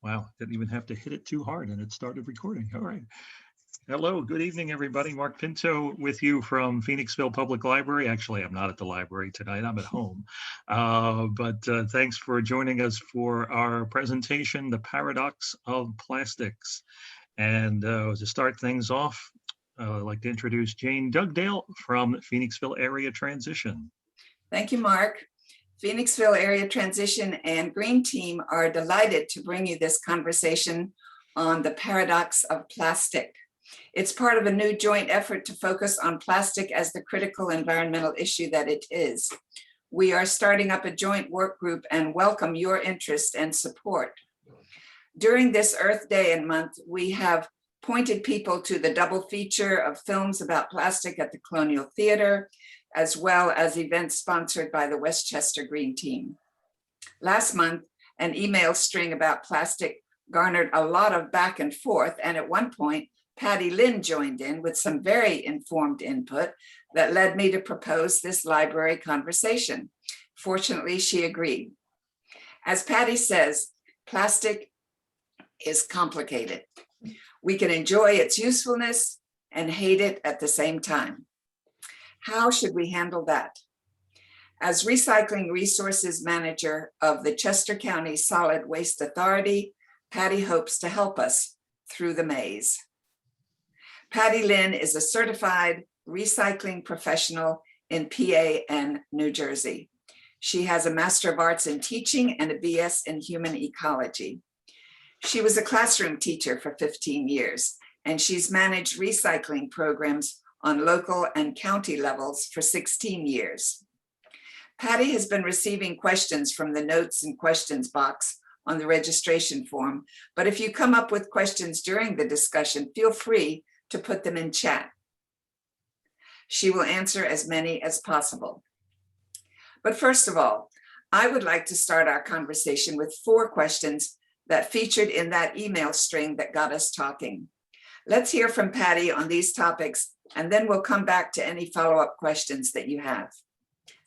Wow, didn't even have to hit it too hard and it started recording. All right. Hello, good evening, everybody. Mark Pinto with you from Phoenixville Public Library. Actually, I'm not at the library tonight, I'm at home. But thanks for joining us for our presentation, The Paradox of Plastics. And to start things off, I'd like to introduce Jane Dugdale from Phoenixville Area Transition. Thank you, Mark. Phoenixville Area Transition and Green Team are delighted to bring you this conversation on the paradox of plastic. It's part of a new joint effort to focus on plastic as the critical environmental issue that it is. We are starting up a joint work group and welcome your interest and support. During this Earth Day and month, we have pointed people to the double feature of films about plastic at the Colonial Theater, as well as events sponsored by the Westchester Green Team. Last month, an email string about plastic garnered a lot of back and forth, and at one point, Patti Lynn joined in with some very informed input that led me to propose this library conversation. Fortunately, she agreed. As Patti says, plastic is complicated. We can enjoy its usefulness and hate it at the same time. How should we handle that? As Recycling Resources Manager of the Chester County Solid Waste Authority, Patti hopes to help us through the maze. Patti Lynn is a certified recycling professional in PA and New Jersey. She has a Master of Arts in Teaching and a BS in Human Ecology. She was a classroom teacher for 15 years, and she's managed recycling programs on local and county levels for 16 years. Patti has been receiving questions from the notes and questions box on the registration form, but if you come up with questions during the discussion, feel free to put them in chat. She will answer as many as possible. But first of all, I would like to start our conversation with 4 questions that featured in that email string that got us talking. Let's hear from Patti on these topics, and then we'll come back to any follow-up questions that you have.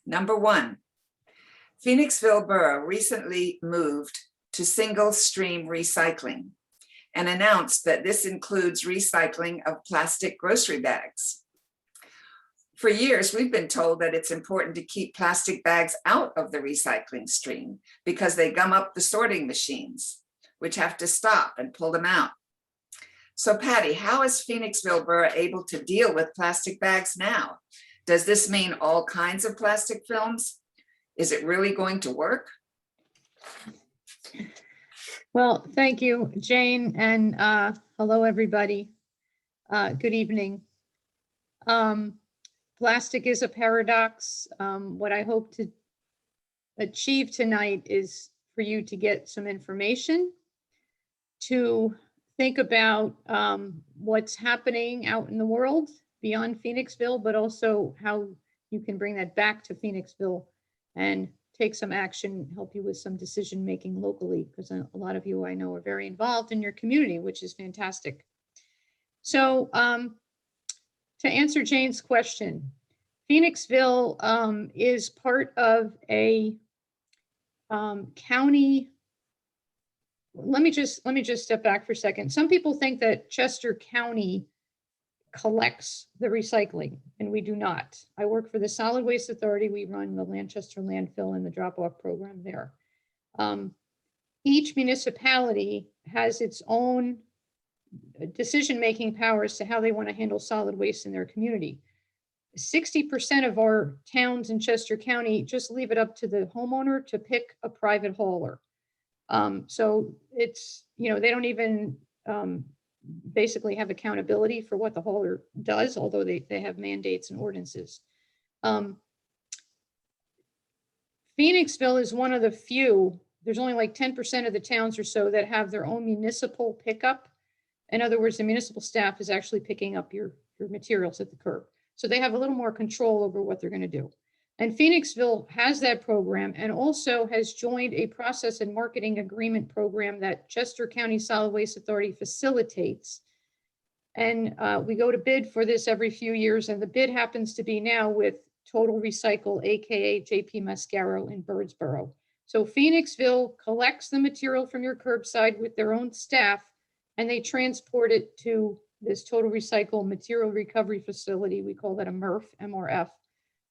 Number 1, Phoenixville Borough recently moved to single stream recycling and announced that this includes recycling of plastic grocery bags. For years, we've been told that it's important to keep plastic bags out of the recycling stream because they gum up the sorting machines, which have to stop and pull them out. So Patti, how is Phoenixville Borough able to deal with plastic bags now? Does this mean all kinds of plastic films? Is it really going to work? Well, thank you, Jane, and hello, everybody. Good evening. Plastic is a paradox. What I hope to achieve tonight is for you to get some information, to think about what's happening out in the world beyond Phoenixville, but also how you can bring that back to Phoenixville and take some action, help you with some decision making locally, because a lot of you I know are very involved in your community, which is fantastic. So to answer Jane's question, Phoenixville is part of a county. Let me just step back for a second. Some people think that Chester County collects the recycling, and we do not. I work for the Solid Waste Authority. We run the Lanchester landfill and the drop-off program there. Each municipality has its own decision-making power as to how they want to handle solid waste in their community. 60% of our towns in Chester County just leave it up to the homeowner to pick a private hauler. So it's, they don't even basically have accountability for what the hauler does, although they have mandates and ordinances. Phoenixville is one of the few, there's only like 10% of the towns or so that have their own municipal pickup. In other words, the municipal staff is actually picking up your materials at the curb. So they have a little more control over what they're going to do. And Phoenixville has that program and also has joined a process and marketing agreement program that Chester County Solid Waste Authority facilitates. And we go to bid for this every few years. And the bid happens to be now with Total Recycle, AKA JP Mascaro in Birdsboro. So Phoenixville collects the material from your curbside with their own staff, and they transport it to this total recycle material recovery facility. We call that a MRF, MRF,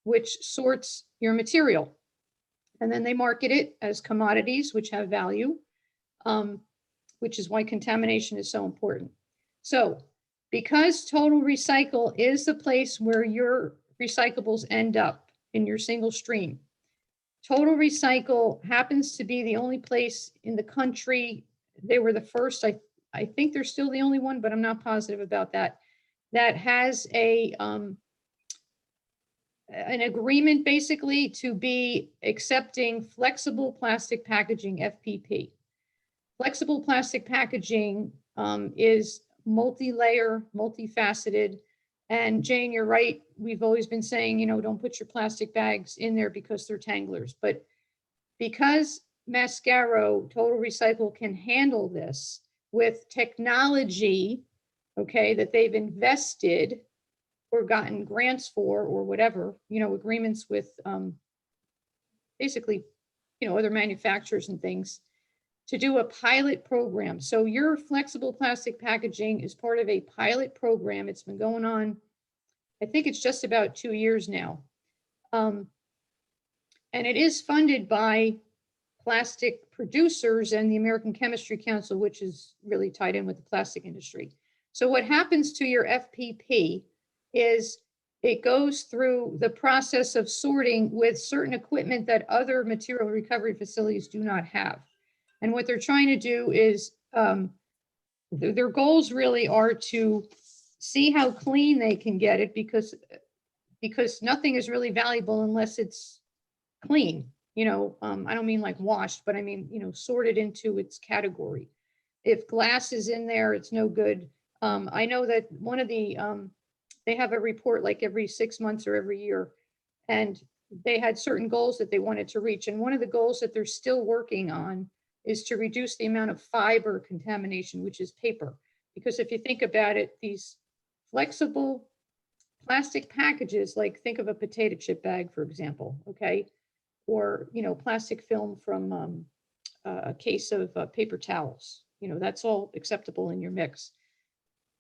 which sorts your material. And then they market it as commodities, which have value, which is why contamination is so important. So because Total Recycle is the place where your recyclables end up in your single stream, Total Recycle happens to be the only place in the country. They were the first, I think they're still the only one, but I'm not positive about that, that has an agreement basically to be accepting flexible plastic packaging, FPP. Flexible plastic packaging is multi-layer, multifaceted. And Jane, you're right. We've always been saying, you know, don't put your plastic bags in there because they're tanglers. But because Mascaro Total Recycle can handle this with technology, okay, that they've invested or gotten grants for or whatever, you know, agreements with basically, you know, other manufacturers and things to do a pilot program. So your flexible plastic packaging is part of a pilot program. It's been going on, I think it's just about 2 years now. And it is funded by plastic producers and the American Chemistry Council, which is really tied in with the plastic industry. So what happens to your FPP is it goes through the process of sorting with certain equipment that other material recovery facilities do not have. And what they're trying to do is their goals really are to see how clean they can get it, because nothing is really valuable unless it's clean. You know, I don't mean like washed, but I mean, you know, sorted into its category. If glass is in there, it's no good. I know that one of the, they have a report like every 6 months or every year, and they had certain goals that they wanted to reach. And one of the goals that they're still working on is to reduce the amount of fiber contamination, which is paper. Because if you think about it, these flexible plastic packages, like think of a potato chip bag, for example, okay? Or, you know, plastic film from a case of paper towels, you know, that's all acceptable in your mix.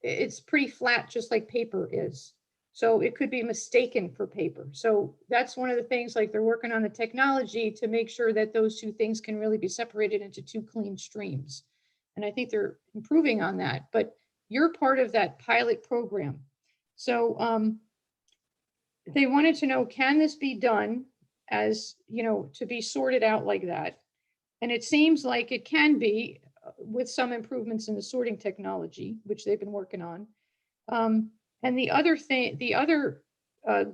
It's pretty flat, just like paper is. So it could be mistaken for paper. So that's one of the things, like they're working on the technology to make sure that those two things can really be separated into two clean streams. And I think they're improving on that, but you're part of that pilot program. So they wanted to know, can this be done as, you know, to be sorted out like that? And it seems like it can be with some improvements in the sorting technology, which they've been working on. And the other thing, the other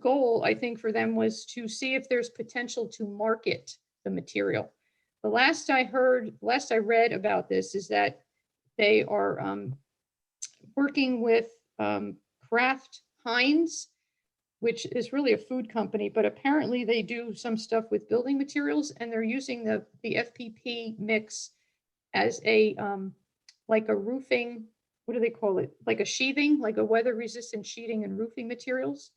goal, I think, for them was to see if there's potential to market the material. The last I read about this is that they are working with Kraft Heinz, which is really a food company, but apparently they do some stuff with building materials, and they're using the FPP mix as a like a roofing, what do they call it? Like a sheathing, like a weather resistant sheeting and roofing materials.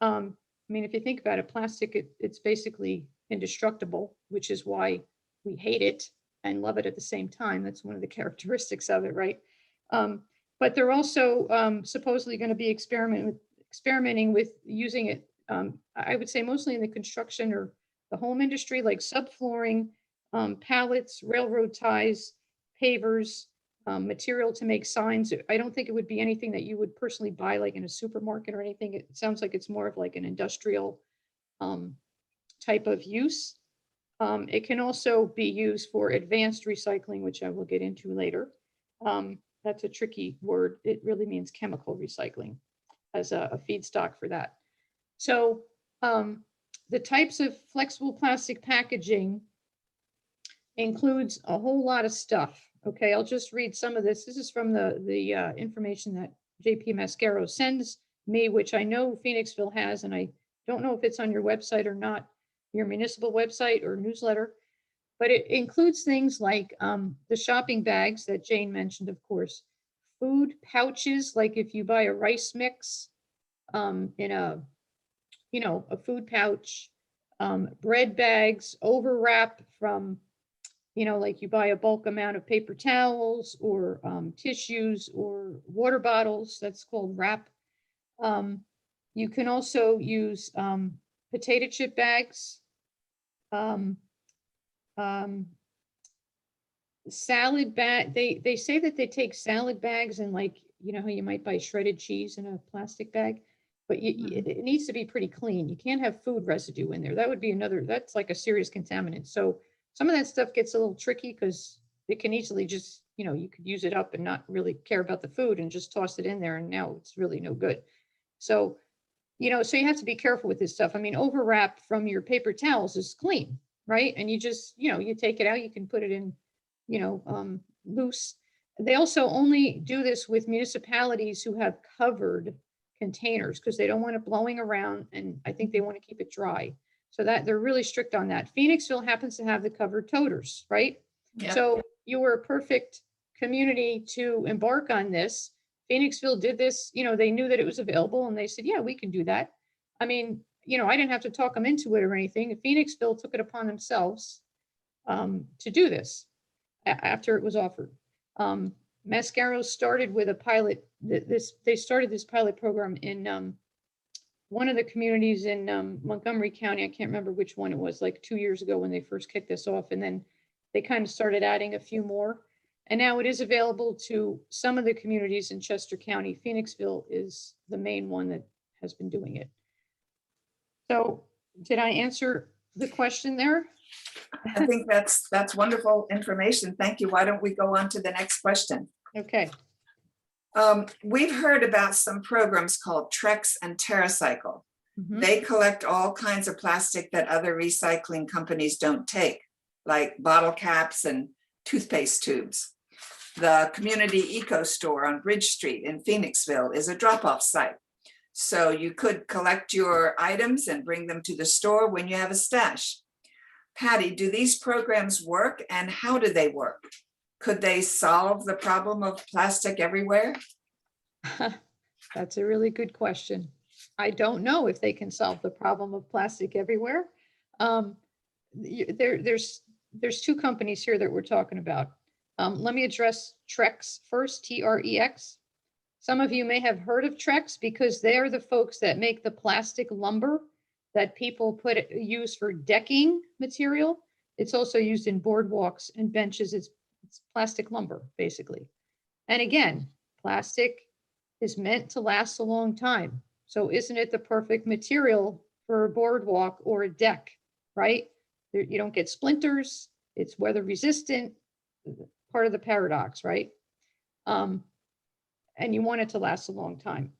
I mean, if you think about it, plastic, it's basically indestructible, which is why we hate it and love it at the same time. That's one of the characteristics of it, right? But they're also supposedly going to be experimenting with using it, I would say mostly in the construction or the home industry, like subflooring, pallets, railroad ties, pavers, material to make signs. I don't think it would be anything that you would personally buy like in a supermarket or anything. It sounds like it's more of like an industrial type of use. It can also be used for advanced recycling, which I will get into later. That's a tricky word. It really means chemical recycling as a feedstock for that. So the types of flexible plastic packaging includes a whole lot of stuff. Okay, I'll just read some of this. This is from the information that JP Mascaro sends me, which I know Phoenixville has, and I don't know if it's on your website or not, your municipal website or newsletter, but it includes things like the shopping bags that Jane mentioned, of course, food pouches, like if you buy a rice mix in a, you know, a food pouch, bread bags, overwrap from, like you buy a bulk amount of paper towels or tissues or water bottles, that's called wrap. You can also use potato chip bags, um, salad bag. They say that they take salad bags and, like, how you might buy shredded cheese in a plastic bag, but it needs to be pretty clean. You can't have food residue in there. That would be that's like a serious contaminant. So some of that stuff gets a little tricky because it can easily just, you could use it up and not really care about the food and just toss it in there, and now it's really no good. So, so you have to be careful with this stuff. I mean, overwrap from your paper towels is clean, right? And you just, you take it out, you can put it in, loose. They also only do this with municipalities who have covered containers because they don't want it blowing around, and I think they want to keep it dry. So that they're really strict on that. Phoenixville happens to have the covered toters, right? Yep. So you were a perfect community to embark on this. Phoenixville did this, they knew that it was available and they said, yeah, we can do that. I mean, I didn't have to talk them into it or anything. Phoenixville took it upon themselves to do this after it was offered. Mascaro started with a pilot. They started this pilot program in one of the communities in Montgomery County. I can't remember which one it was, like 2 years ago when they first kicked this off. And then they kind of started adding a few more. And now it is available to some of the communities in Chester County. Phoenixville is the main one that has been doing it. So did I answer the question there? I think that's wonderful information. Thank you. Why don't we go on to the next question? Okay. We've heard about some programs called Trex and TerraCycle. Mhm. They collect all kinds of plastic that other recycling companies don't take, like bottle caps and toothpaste tubes. The Community Eco Store on Bridge Street in Phoenixville is a drop-off site. So you could collect your items and bring them to the store when you have a stash. Patti, do these programs work, and how do they work? Could they solve the problem of plastic everywhere? That's a really good question. I don't know if they can solve the problem of plastic everywhere. There's two companies here that we're talking about. Let me address Trex first, Trex. Some of you may have heard of Trex because they're the folks that make the plastic lumber that people use for decking material. It's also used in boardwalks and benches. It's plastic lumber, basically. And again, plastic is meant to last a long time. So isn't it the perfect material for a boardwalk or a deck, right? You don't get splinters. It's weather resistant, part of the paradox, right? And you want it to last a long time.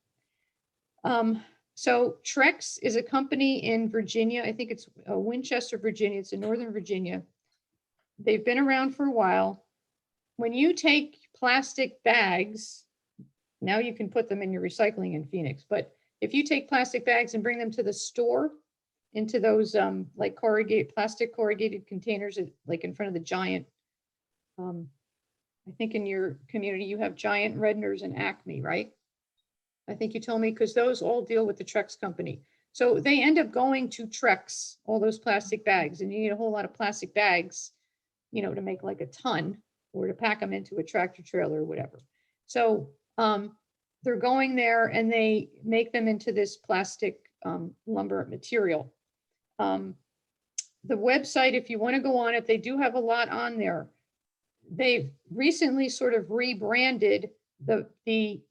So Trex is a company in Virginia. I think it's Winchester, Virginia. It's in Northern Virginia. They've been around for a while. When you take plastic bags, now you can put them in your recycling in Phoenix, but if you take plastic bags and bring them to the store, into those like plastic corrugated containers, like in front of the Giant, I think in your community you have Giant, Redner's, and Acme, right? I think you told me, because those all deal with the Trex company. So they end up going to Trex, all those plastic bags, and you need a whole lot of plastic bags, to make like a ton or to pack them into a tractor trailer or whatever. So they're going there and they make them into this plastic lumber material. The website, if you want to go on it, they do have a lot on there. They've recently sort of rebranded the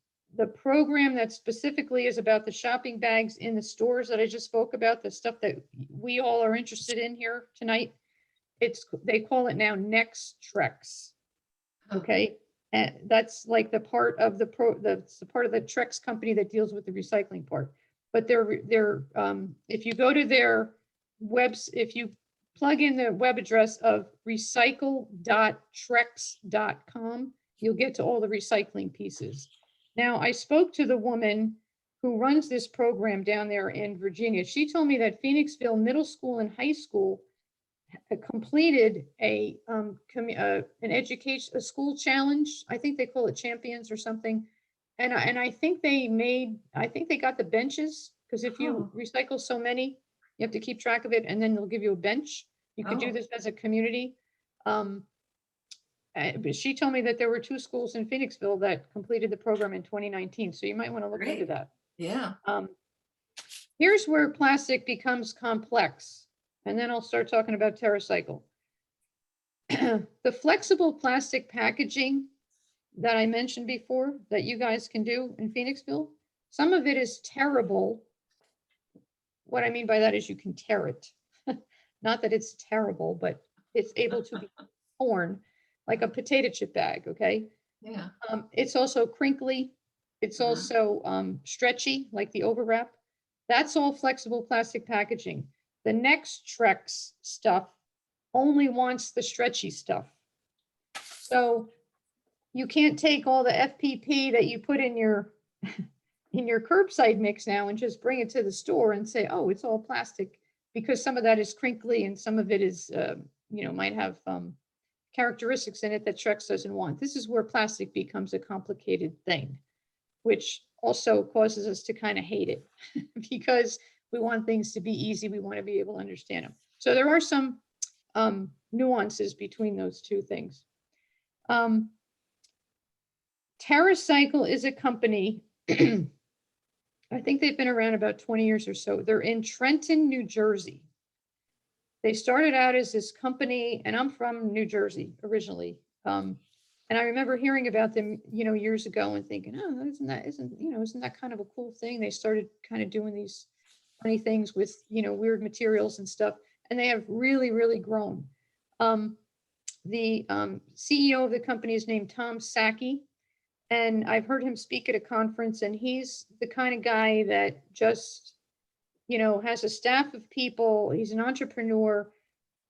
program that specifically is about the shopping bags in the stores that I just spoke about, the stuff that we all are interested in here tonight. They call it now Next Trex. Okay. And that's like the part of the part of the Trex company that deals with the recycling part. But if you go to their if you plug in the web address of recycle.trex.com, you'll get to all the recycling pieces. Now, I spoke to the woman who runs this program down there in Virginia. She told me that Phoenixville Middle School and High School completed a school challenge. I think they call it Champions or something. And I think they got the benches, because if you recycle so many, You have to keep track of it, and then they'll give you a bench. You could do Oh. this as a community. But she told me that there were 2 schools in Phoenixville that completed the program in 2019. So you might want to look into Great. that. Yeah. Here's where plastic becomes complex. And then I'll start talking about TerraCycle. The flexible plastic packaging that I mentioned before that you guys can do in Phoenixville, some of it is terrible. What I mean by that is you can tear it. Not that it's terrible, but it's able to be torn like a potato chip bag, okay? Yeah. It's also crinkly. It's also stretchy, like the overwrap. That's all flexible plastic packaging. The next Trex stuff only wants the stretchy stuff. So you can't take all the FPP that you put in your in your curbside mix now and just bring it to the store and say, oh, it's all plastic, because some of that is crinkly and some of it is, might have characteristics in it that Trex doesn't want. This is where plastic becomes a complicated thing, which also causes us to kind of hate it because we want things to be easy. We want to be able to understand them. So there are some nuances between those two things. TerraCycle is a company, I think they've been around about 20 years or so. They're in Trenton, New Jersey. They started out as this company, and I'm from New Jersey originally. And I remember hearing about them, years ago and thinking, oh, isn't that kind of a cool thing? They started kind of doing these funny things with, weird materials and stuff. And they have really, really grown. The CEO of the company is named Tom Sacchi. And I've heard him speak at a conference, and he's the kind of guy that just, has a staff of people. He's an entrepreneur.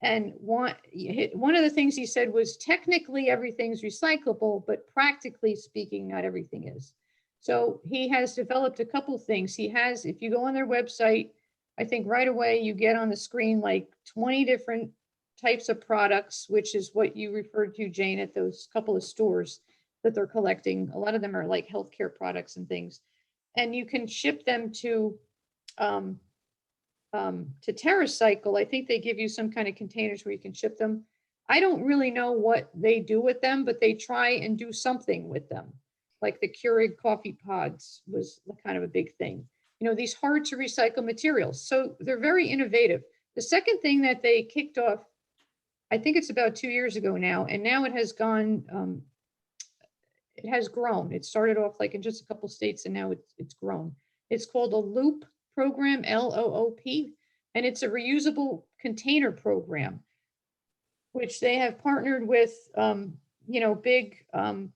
And one of the things he said was technically everything's recyclable, but practically speaking, not everything is. So he has developed a couple things. He has, if you go on their website, I think right away you get on the screen like 20 different types of products, which is what you referred to, Jane, at those couple of stores that they're collecting. A lot of them are like healthcare products and things. And you can ship them to TerraCycle. I think they give you some kind of containers where you can ship them. I don't really know what they do with them, but they try and do something with them. Like the Keurig coffee pods was kind of a big thing. These hard to recycle materials. So they're very innovative. The second thing that they kicked off, I think it's about 2 years ago now, and now it has gone, it has grown. It started off like in just a couple states, and now it's grown. It's called a Loop program, LOOP, and it's a reusable container program, which they have partnered with, big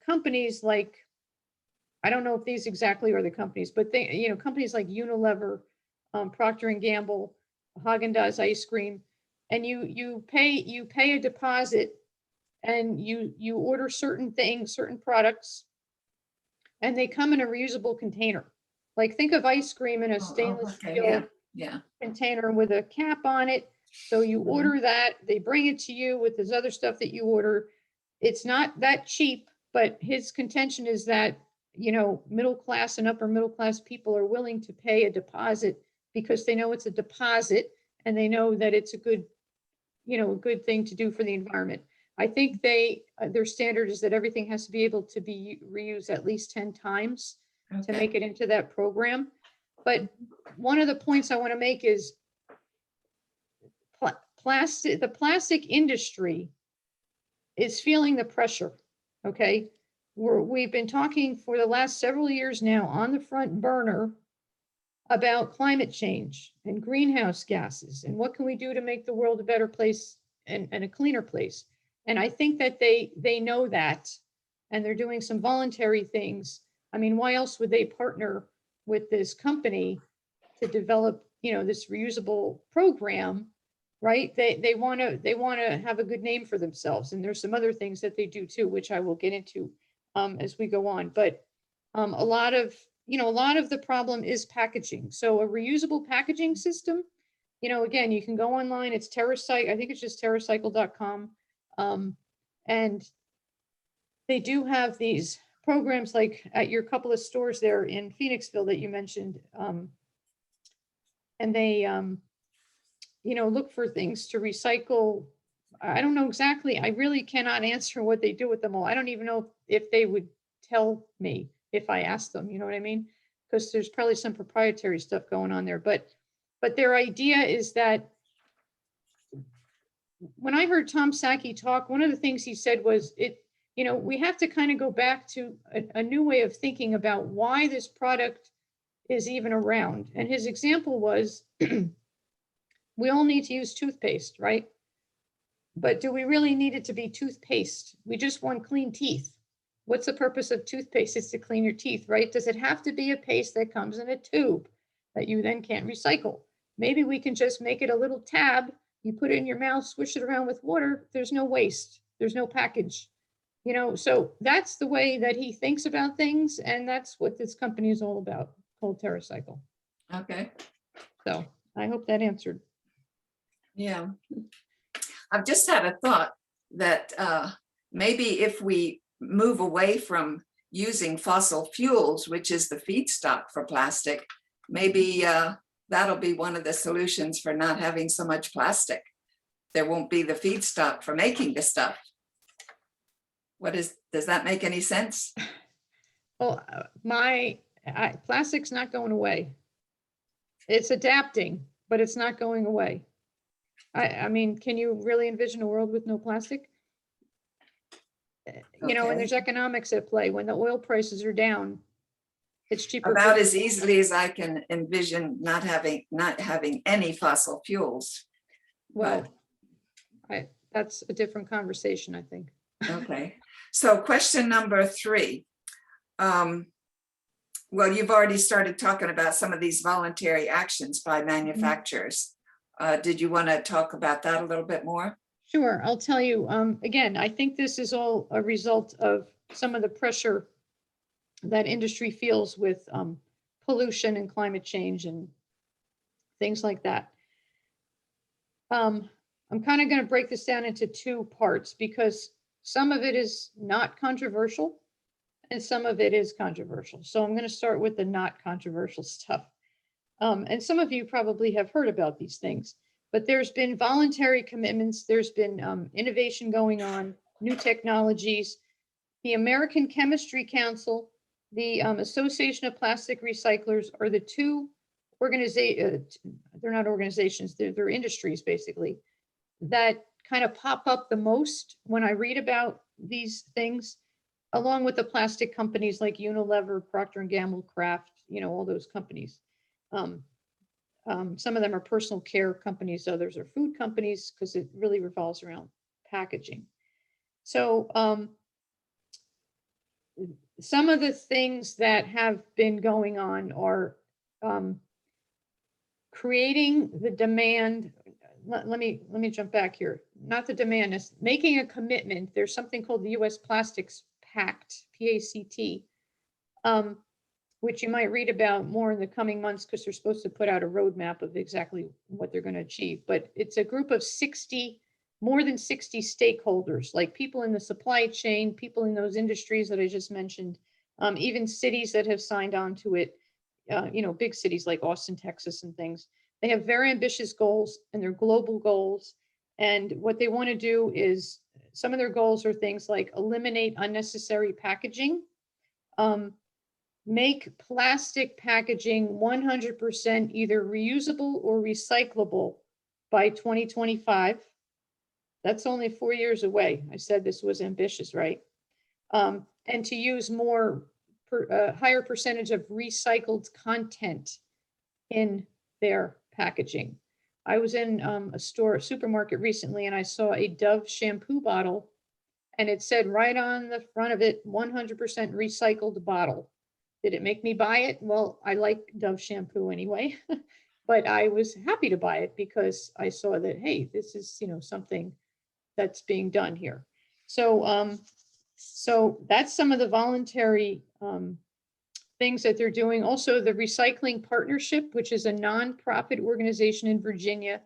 companies like, I don't know if these exactly are the companies, but they, companies like Unilever, Procter and Gamble, Haagen-Dazs ice cream, and you pay a deposit, and you order certain things, certain products, and they come in a reusable container. Like think of ice cream in a stainless steel container with a cap on it. So you order that, they bring it to you with this other stuff that you order. It's not that cheap, but his contention is that, middle class and upper middle class people are willing to pay a deposit because they know it's a deposit and they know that it's a good thing to do for the environment. I think their standard is that everything has to be able to be reused at least 10 times to make it into that program. But one of the points I want to make is the plastic industry is feeling the pressure. Okay. We've been talking for the last several years now on the front burner about climate change and greenhouse gases and what can we do to make the world a better place and a cleaner place. And I think that they know that, and they're doing some voluntary things. I mean, why else would they partner with this company to develop, this reusable program, right? They want to have a good name for themselves. And there's some other things that they do too, which I will get into as we go on. But a lot of the problem is packaging. So a reusable packaging system, again, you can go online. It's TerraCycle. I think it's just TerraCycle.com. And they do have these programs like at your couple of stores there in Phoenixville that you mentioned. And they look for things to recycle. I don't know exactly. I really cannot answer what they do with them all. I don't even know if they would tell me if I asked them, you know what I mean? Because there's probably some proprietary stuff going on there. But their idea is that when I heard Tom Saki talk, one of the things he said was we have to kind of go back to a new way of thinking about why this product is even around. And his example was we all need to use toothpaste, right? But do we really need it to be toothpaste? We just want clean teeth. What's the purpose of toothpaste? It's to clean your teeth, right? Does it have to be a paste that comes in a tube that you then can't recycle? Maybe we can just make it a little tab. You put it in your mouth, swish it around with water. There's no waste. There's no package. So that's the way that he thinks about things. And that's what this company is all about, called TerraCycle. Okay. So I hope that answered. Yeah. I've just had a thought that maybe if we move away from using fossil fuels, which is the feedstock for plastic, maybe that'll be one of the solutions for not having so much plastic. There won't be the feedstock for making the stuff. Does that make any sense? Well, plastic's not going away. It's adapting, but it's not going away. I mean, can you really envision a world with no plastic? And there's economics at play. When the oil prices are down, it's cheaper. About as easily as I can envision not having any fossil fuels. Well, that's a different conversation, I think. Okay. So question number 3. Well, you've already started talking about some of these voluntary actions by manufacturers. Did you want to talk about that a little bit more? Sure. I'll tell you, again, I think this is all a result of some of the pressure that industry feels with pollution and climate change and things like that. I'm kind of going to break this down into 2 parts because some of it is not controversial and some of it is controversial. So I'm going to start with the not controversial stuff. And some of you probably have heard about these things, but there's been voluntary commitments. There's been innovation going on, new technologies. The American Chemistry Council, the Association of Plastic Recyclers are the 2 organizations, they're not organizations, they're industries basically, that kind of pop up the most when I read about these things, along with the plastic companies like Unilever, Procter & Gamble, Kraft, all those companies. Some of them are personal care companies, others are food companies, because it really revolves around packaging. So some of the things that have been going on are creating the demand. Let me jump back here. Not the demand, is making a commitment. There's something called the U.S. Plastics Pact, PACT, which you might read about more in the coming months because they're supposed to put out a roadmap of exactly what they're going to achieve. But it's a group of more than 60 stakeholders, like people in the supply chain, people in those industries that I just mentioned, even cities that have signed on to it, big cities like Austin, Texas and things. They have very ambitious goals and they're global goals. And what they want to do is, some of their goals are things like eliminate unnecessary packaging, make plastic packaging 100% either reusable or recyclable by 2025. That's only 4 years away. I said this was ambitious, right? And to use higher percentage of recycled content in their packaging. I was in a supermarket recently, and I saw a Dove shampoo bottle, and it said right on the front of it, 100% recycled bottle. Did it make me buy it? Well, I like Dove shampoo anyway, but I was happy to buy it because I saw that, hey, this is, something that's being done here. So, so that's some of the voluntary things that they're doing. Also, the Recycling Partnership, which is a nonprofit organization in Virginia.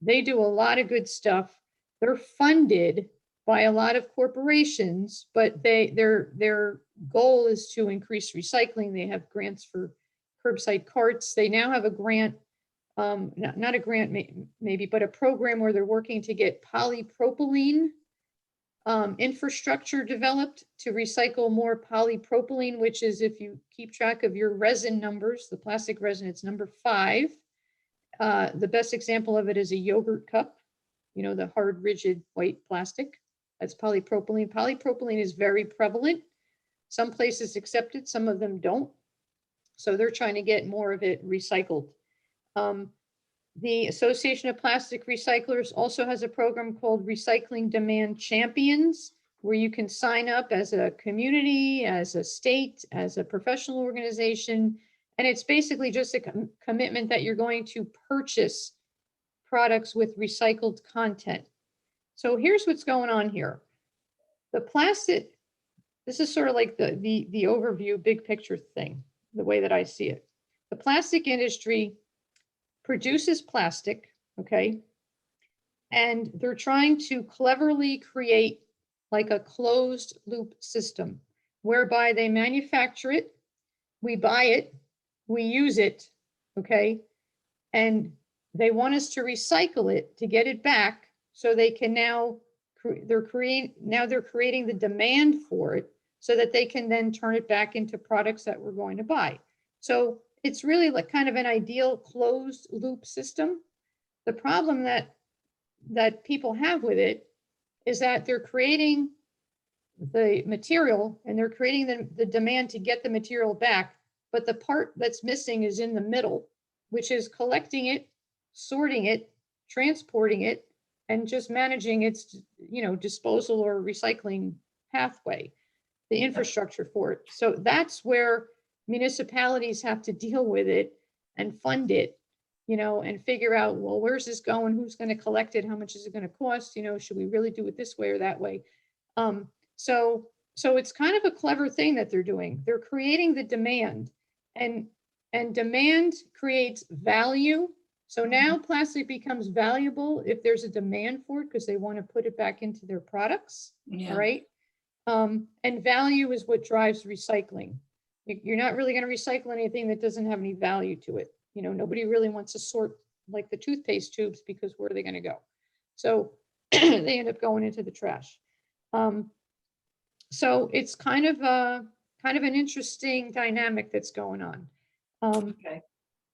They do a lot of good stuff. They're funded by a lot of corporations, but their goal is to increase recycling. They have grants for curbside carts. They now have a grant not a grant maybe, but a program where they're working to get polypropylene infrastructure developed to recycle more polypropylene, which is, if you keep track of your resin numbers, the plastic resin, it's number 5. The best example of it is a yogurt cup, you know, the hard, rigid white plastic. That's polypropylene. Polypropylene is very prevalent. Some places accept it, some of them don't. So they're trying to get more of it recycled. The Association of Plastic Recyclers also has a program called Recycling Demand Champions, where you can sign up as a community, as a state, as a professional organization. And it's basically just a commitment that you're going to purchase products with recycled content. So here's what's going on here. The plastic, this is sort of like the overview, big picture thing, the way that I see it. The plastic industry produces plastic, okay? And they're trying to cleverly create like a closed loop system whereby they manufacture it, we buy it, we use it, okay? And they want us to recycle it to get it back so they can now, they're creating the demand for it so that they can then turn it back into products that we're going to buy. So it's really like kind of an ideal closed loop system. The problem that people have with it is that they're creating the material and they're creating the demand to get the material back. But the part that's missing is in the middle, which is collecting it, sorting it, transporting it, and just managing its, you know, disposal or recycling pathway, the infrastructure for it. So that's where municipalities have to deal with it and fund it, you know, and figure out, well, where's this going? Who's going to collect it? How much is it going to cost? You know, should we really do it this way or that way? So it's kind of a clever thing that they're doing. They're creating the demand, and demand creates value. So now plastic becomes valuable if there's a demand for it because they want to put it back into their products. Yeah. All right. And value is what drives recycling. You're not really going to recycle anything that doesn't have any value to it. You know, nobody really wants to sort like the toothpaste tubes because where are they going to go? So they end up going into the trash. So it's kind of an interesting dynamic that's going on. Okay.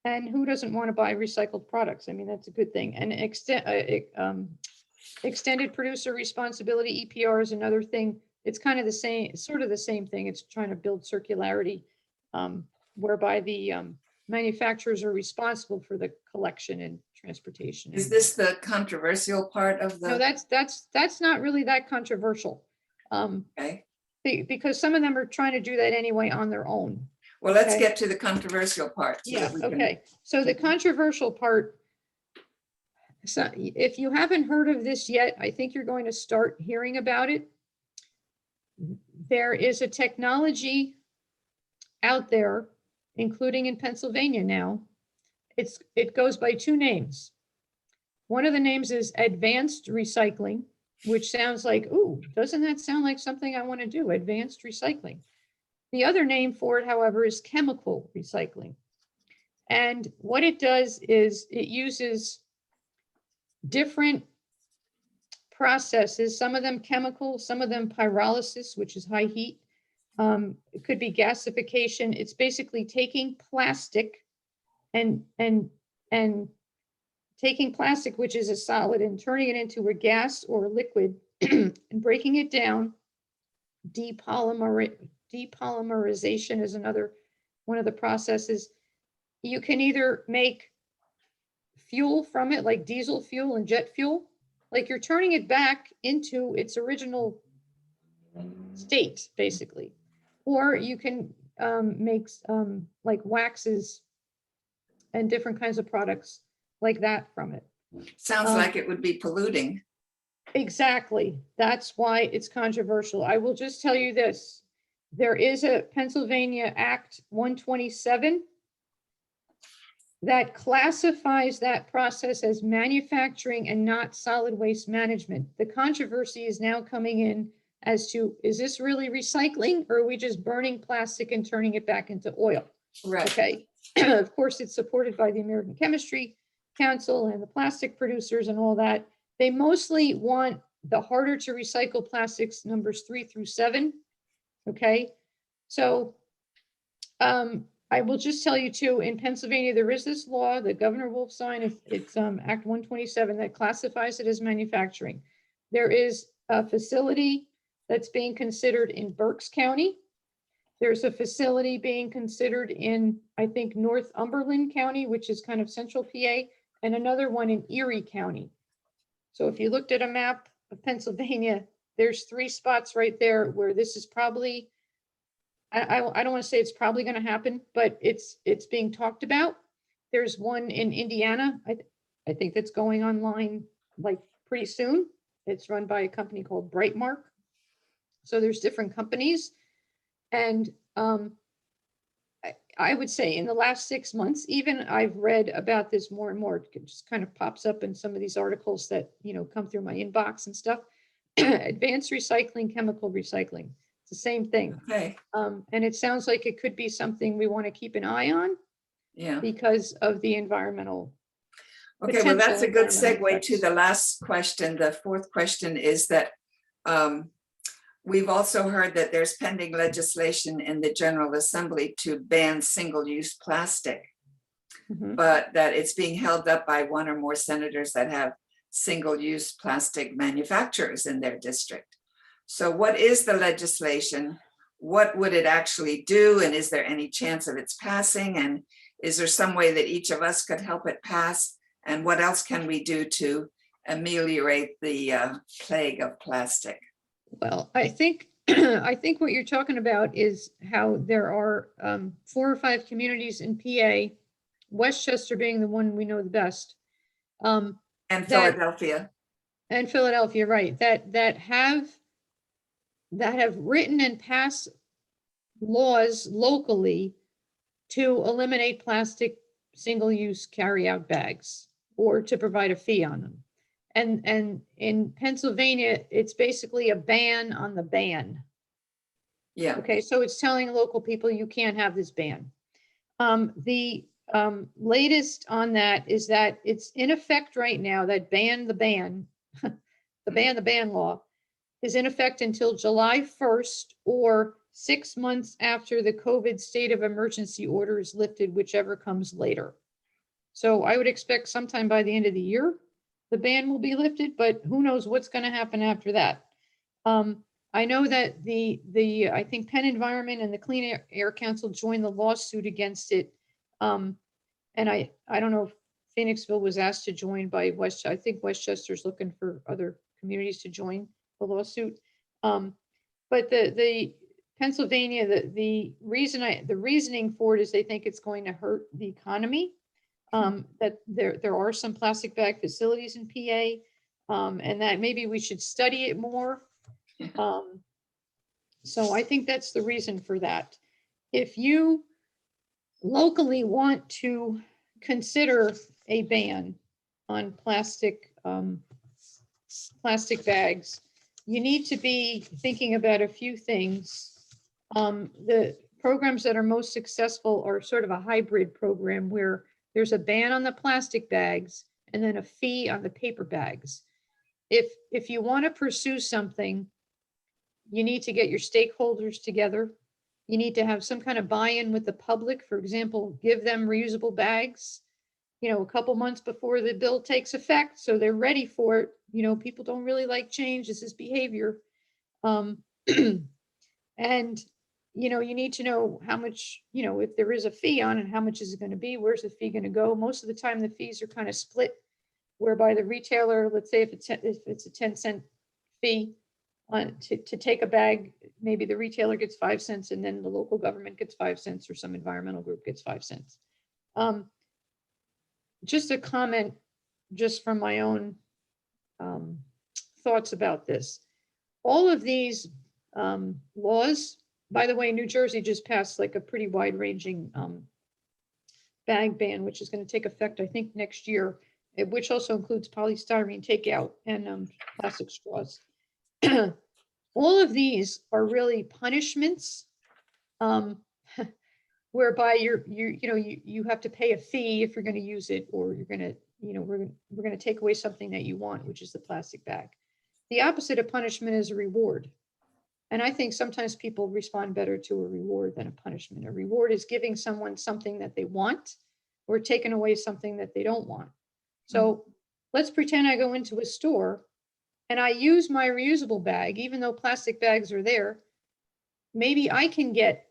And who doesn't want to buy recycled products? I mean, that's a good thing. And extended producer responsibility, EPR, is another thing. It's kind of the same, sort of the same thing. It's trying to build circularity, whereby the manufacturers are responsible for the collection and transportation. Is this the controversial part of the? No, that's not really that controversial. Okay. Because some of them are trying to do that anyway on their own. Well, let's get to the controversial part. So yeah, okay. So the controversial part, so if you haven't heard of this yet, I think you're going to start hearing about it. There is a technology out there, including in Pennsylvania now. It goes by 2 names. One of the names is advanced recycling, which sounds like, ooh, doesn't that sound like something I want to do? Advanced recycling. The other name for it, however, is chemical recycling. And what it does is it uses different processes, some of them chemical, some of them pyrolysis, which is high heat. It could be gasification. It's basically taking plastic and taking plastic, which is a solid, and turning it into a gas or a liquid and breaking it down. Depolymerization is another one of the processes. You can either make fuel from it, like diesel fuel and jet fuel, like you're turning it back into its original state, basically. Or you can make like waxes and different kinds of products like that from it. Sounds like it would be polluting. Exactly. That's why it's controversial. I will just tell you this. There is a Pennsylvania Act 127 that classifies that process as manufacturing and not solid waste management. The controversy is now coming in as to, is this really recycling, or are we just burning plastic and turning it back into oil? Right. Okay. Of course, it's supported by the American Chemistry Council and the plastic producers and all that, they mostly want the harder to recycle plastics numbers 3 through 7. Okay, so I will just tell you too, in Pennsylvania, there is this law that Governor Wolf signed. It's Act 127 that classifies it as manufacturing. There is a facility that's being considered in Berks County. There's a facility being considered in, I think, Northumberland County, which is kind of central PA, and another one in Erie County. So if you looked at a map of Pennsylvania, there's 3 spots right there where this is probably, I don't want to say it's probably going to happen, but it's being talked about. There's one in Indiana. I think that's going online like pretty soon. It's run by a company called Brightmark. So there's different companies. And I would say in the last 6 months, even I've read about this more and more. It just kind of pops up in some of these articles that, come through my inbox and stuff. Advanced recycling, chemical recycling. It's the same thing. Okay, And it sounds like it could be something we want to keep an eye on yeah. because of the environmental. Okay, well, that's a good potential segue to effects. the last question. The 4th question is that we've also heard that there's pending legislation in the General Assembly to ban single-use plastic, Mhm. but that it's being held up by 1 or more senators that have single-use plastic manufacturers in their district. So what is the legislation? What would it actually do? And is there any chance of its passing? And is there some way that each of us could help it pass? And what else can we do to ameliorate the plague of plastic? Well, I think I think what you're talking about is how there are 4 or 5 communities in PA, Westchester being the one we know the best, And that- Philadelphia. and Philadelphia, right? That have written and passed laws locally to eliminate plastic single-use carry-out bags or to provide a fee on them. And in Pennsylvania, it's basically a ban on the ban. Yeah, Okay, so it's telling local people you can't have this ban. The latest on that is that it's in effect right now, that ban the ban, the ban law is in effect until July 1st or 6 months after the COVID state of emergency order is lifted, whichever comes later. So I would expect sometime by the end of the year, the ban will be lifted, but who knows what's going to happen after that. I know that I think Penn Environment and the Clean Air Council joined the lawsuit against it. And I don't know if Phoenixville was asked to join by West. I think Westchester's looking for other communities to join the lawsuit. But the Pennsylvania, the reasoning for it is they think it's going to hurt the economy. That there are some plastic bag facilities in PA, and that maybe we should study it more. So I think that's the reason for that. If you locally want to consider a ban on plastic bags, you need to be thinking about a few things. The programs that are most successful are sort of a hybrid program where there's a ban on the plastic bags and then a fee on the paper bags. If you want to pursue something, you need to get your stakeholders together. You need to have some kind of buy-in with the public. For example, give them reusable bags, a couple months before the bill takes effect, so they're ready for it. People don't really like change. This is behavior. And you need to know how much, if there is a fee on it, how much is it going to be? Where's the fee going to go? Most of the time, the fees are kind of split, whereby the retailer, let's say if it's a 10-cent fee to take a bag, maybe the retailer gets 5 cents and then the local government gets 5 cents or some environmental group gets 5 cents. Just a comment, just from my own thoughts about this. All of these laws, by the way, New Jersey just passed like a pretty wide-ranging bag ban, which is going to take effect, I think, next year, which also includes polystyrene takeout and plastic straws. All of these are really punishments, whereby you have to pay a fee if you're going to use it, or you're going to we're going to take away something that you want, which is the plastic bag. The opposite of punishment is a reward. And I think sometimes people respond better to a reward than a punishment. A reward is giving someone something that they want or taking away something that they don't want. So let's pretend I go into a store and I use my reusable bag, even though plastic bags are there. Maybe I can get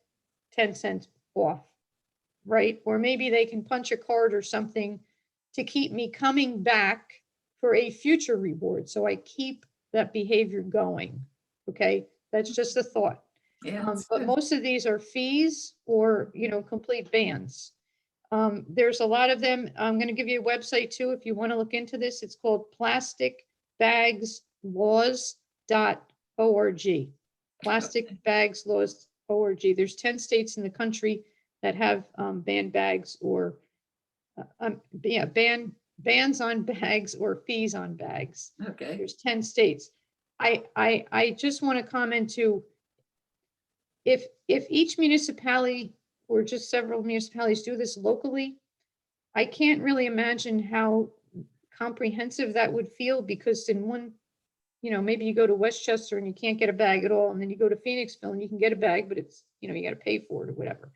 10 cents off, right? Or maybe they can punch a card or something to keep me coming back for a future reward. So I keep that behavior going. Okay, that's just a thought. Yeah. But most of these are fees or, complete bans. There's a lot of them. I'm going to give you a website too if you want to look into this. It's called plasticbagslaws.org. Plasticbagslaws.org. There's 10 states in the country that have banned bags or bans on bags or fees on bags. Okay. There's 10 states. I just want to comment too, if each municipality or just several municipalities do this locally, I can't really imagine how comprehensive that would feel, because in one, maybe you go to Westchester and you can't get a bag at all, and then you go to Phoenixville and you can get a bag, but it's, you got to pay for it or whatever.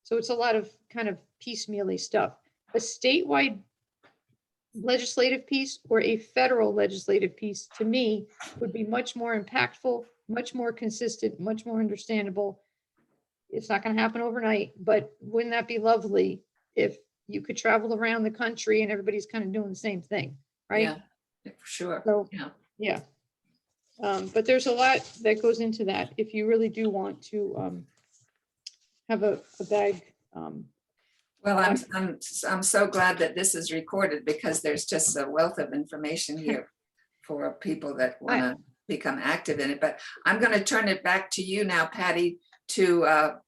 So it's a lot of kind of piecemeal-y stuff. A statewide legislative piece or a federal legislative piece, to me, would be much more impactful, much more consistent, much more understandable. It's not going to happen overnight, but wouldn't that be lovely if you could travel around the country and everybody's kind of doing the same thing, right? Yeah, for sure. So, yeah. But there's a lot that goes into that if you really do want to have a bag. Well, I'm so glad that this is recorded, because there's just a wealth of information here for people that want to become active in it. But I'm going to turn it back to you now, Patty, to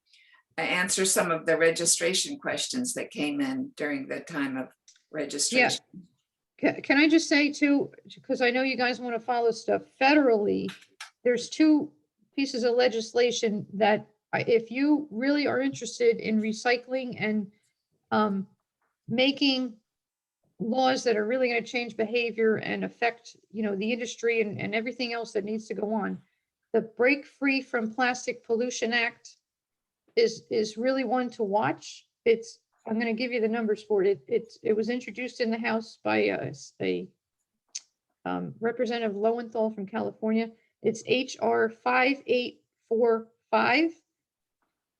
answer some of the registration questions that came in during the time of registration. Yeah. Can I just say too, because I know you guys want to follow stuff federally, there's two pieces of legislation that if you really are interested in recycling and making laws that are really going to change behavior and affect, the industry and everything else that needs to go on, the Break Free from Plastic Pollution Act is really one to watch. I'm going to give you the numbers for it. It was introduced in the House by a Representative Lowenthal from California. It's HR 5845,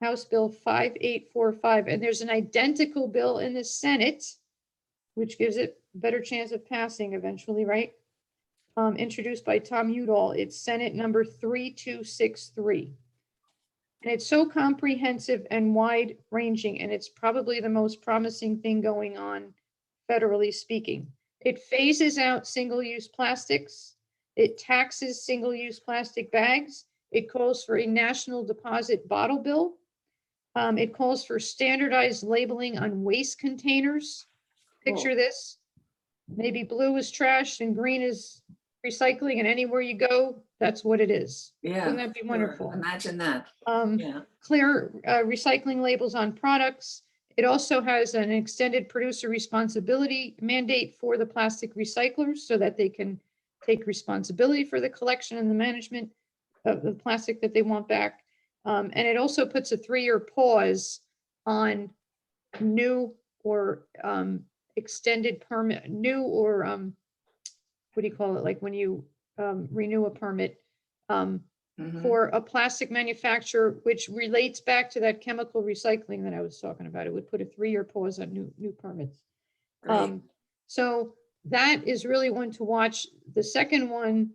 House Bill 5845, and there's an identical bill in the Senate, which gives it a better chance of passing eventually, right? Introduced by Tom Udall. It's Senate number 3263. And it's so comprehensive and wide ranging, and it's probably the most promising thing going on federally speaking. It phases out single-use plastics. It taxes single-use plastic bags. It calls for a national deposit bottle bill. It calls for standardized labeling on waste containers. Picture this. Maybe blue is trash and green is recycling, and anywhere you go, that's what it is. Yeah. Wouldn't that be wonderful? Imagine that. Clear recycling labels on products. It also has an extended producer responsibility mandate for the plastic recyclers so that they can take responsibility for the collection and the management of the plastic that they want back. And it also puts a 3-year pause on new or extended permit, new or what do you call it? Like when you renew a permit for a plastic manufacturer, which relates back to that chemical recycling that I was talking about. It would put a 3-year pause on new permits. So that is really one to watch. The second one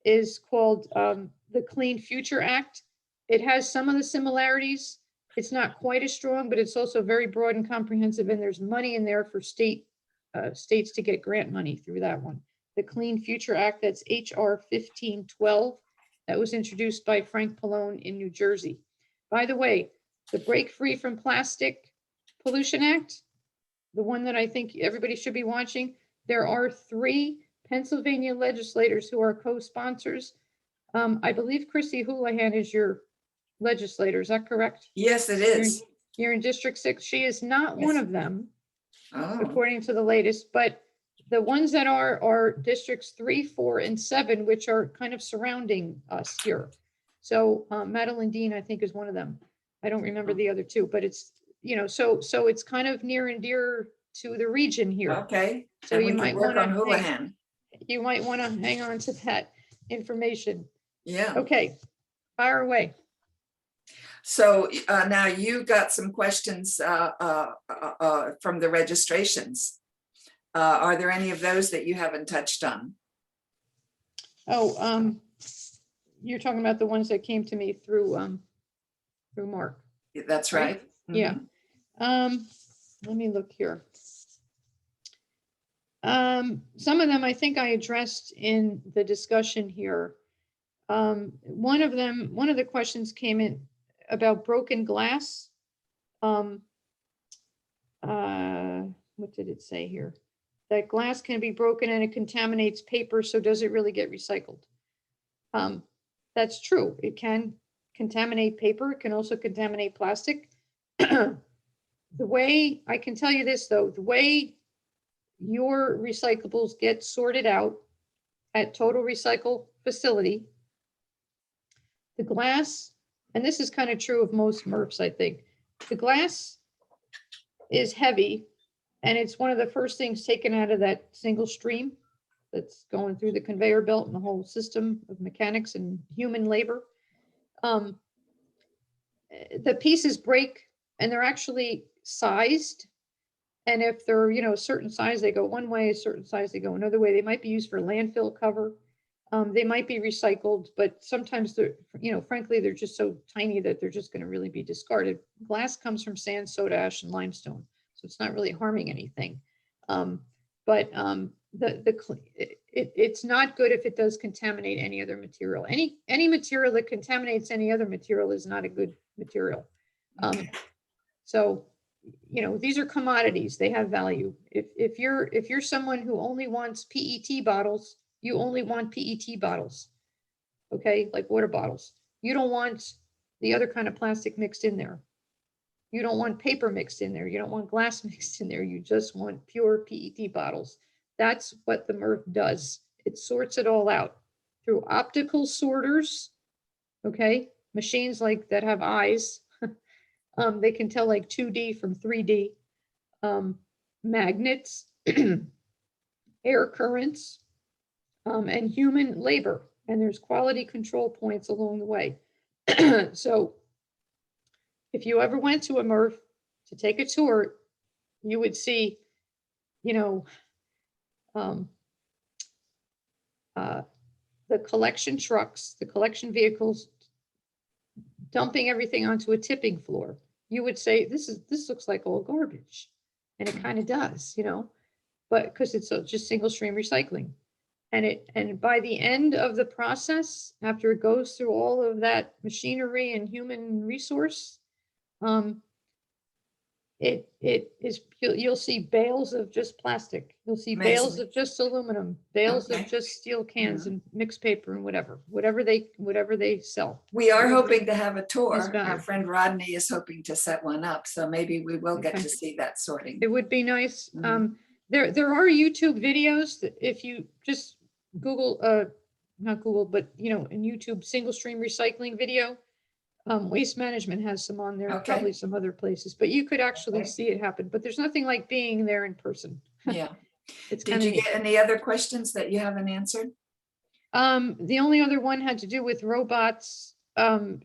is called the Clean Future Act. It has some of the similarities. It's not quite as strong, but it's also very broad and comprehensive, and there's money in there for states to get grant money through that one. The Clean Future Act, that's HR 1512. That was introduced by Frank Pallone in New Jersey. By the way, the Break Free from Plastic Pollution Act, the one that I think everybody should be watching, there are 3 Pennsylvania legislators who are co-sponsors. I believe Chrissy Houlihan is your legislator. Is that correct? Yes, it is. You're in District 6. She is not one of them, Oh. according to the latest, but The ones that are districts 3, 4, and 7, which are kind of surrounding us here. So Madeline Dean, I think, is one of them. I don't remember the other two, but it's, you know, so it's kind of near and dear to the region here. Okay. So and you we can might work want on Houlihan. you might want to hang on to that information. Yeah. Okay, fire away. So now you got some questions from the registrations. Are there any of those that you haven't touched on? Oh, you're talking about the ones that came to me through Mark. That's right. Yeah. Let me look here. Some of them I think I addressed in the discussion here. One of the questions came in about broken glass. What did it say here? That glass can be broken and it contaminates paper, so does it really get recycled? That's true. It can contaminate paper. It can also contaminate plastic. The way, I can tell you this though, the way your recyclables get sorted out at Total Recycle facility, the glass, and this is kind of true of most MRFs, I think, the glass is heavy and it's one of the first things taken out of that single stream that's going through the conveyor belt and the whole system of mechanics and human labor. The pieces break and they're actually sized. And if they're, you know, a certain size, they go one way, a certain size, they go another way. They might be used for landfill cover. They might be recycled, but sometimes they're, you know, frankly, they're just so tiny that they're just going to really be discarded. Glass comes from sand, soda ash, and limestone, so it's not really harming anything. It's not good if it does contaminate any other material. Any material that contaminates any other material is not a good material. So, you know, these are commodities. They have value. If you're someone who only wants PET bottles, you only want PET bottles, okay, like water bottles. You don't want the other kind of plastic mixed in there. You don't want paper mixed in there. You don't want glass mixed in there. You just want pure PET bottles. That's what the MRF does. It sorts it all out through optical sorters, okay, machines like that have eyes. They can tell like 2D from 3D, magnets, air currents, and human labor. And there's quality control points along the way. So if you ever went to a MRF to take a tour, you would see, you know, the collection trucks, the collection vehicles dumping everything onto a tipping floor. You would say, this looks like all garbage. And it kind of does, you know, but because it's just single stream recycling. And by the end of the process, after it goes through all of that machinery and human resource, you'll see bales of just plastic. You'll see bales of just aluminum, bales of just steel cans and mixed paper and whatever they sell. We are hoping to have a tour. Our friend Rodney is hoping to set one up, so maybe we will get to see that sorting. It would be nice. There are YouTube videos that if you just Google, not Google, but you know, in YouTube single stream recycling video. Waste Management has some on there, probably some other places, but you could actually see it happen. But there's nothing like being there in person. Yeah. It's Did you get any other questions that you haven't answered? The only other one had to do with robots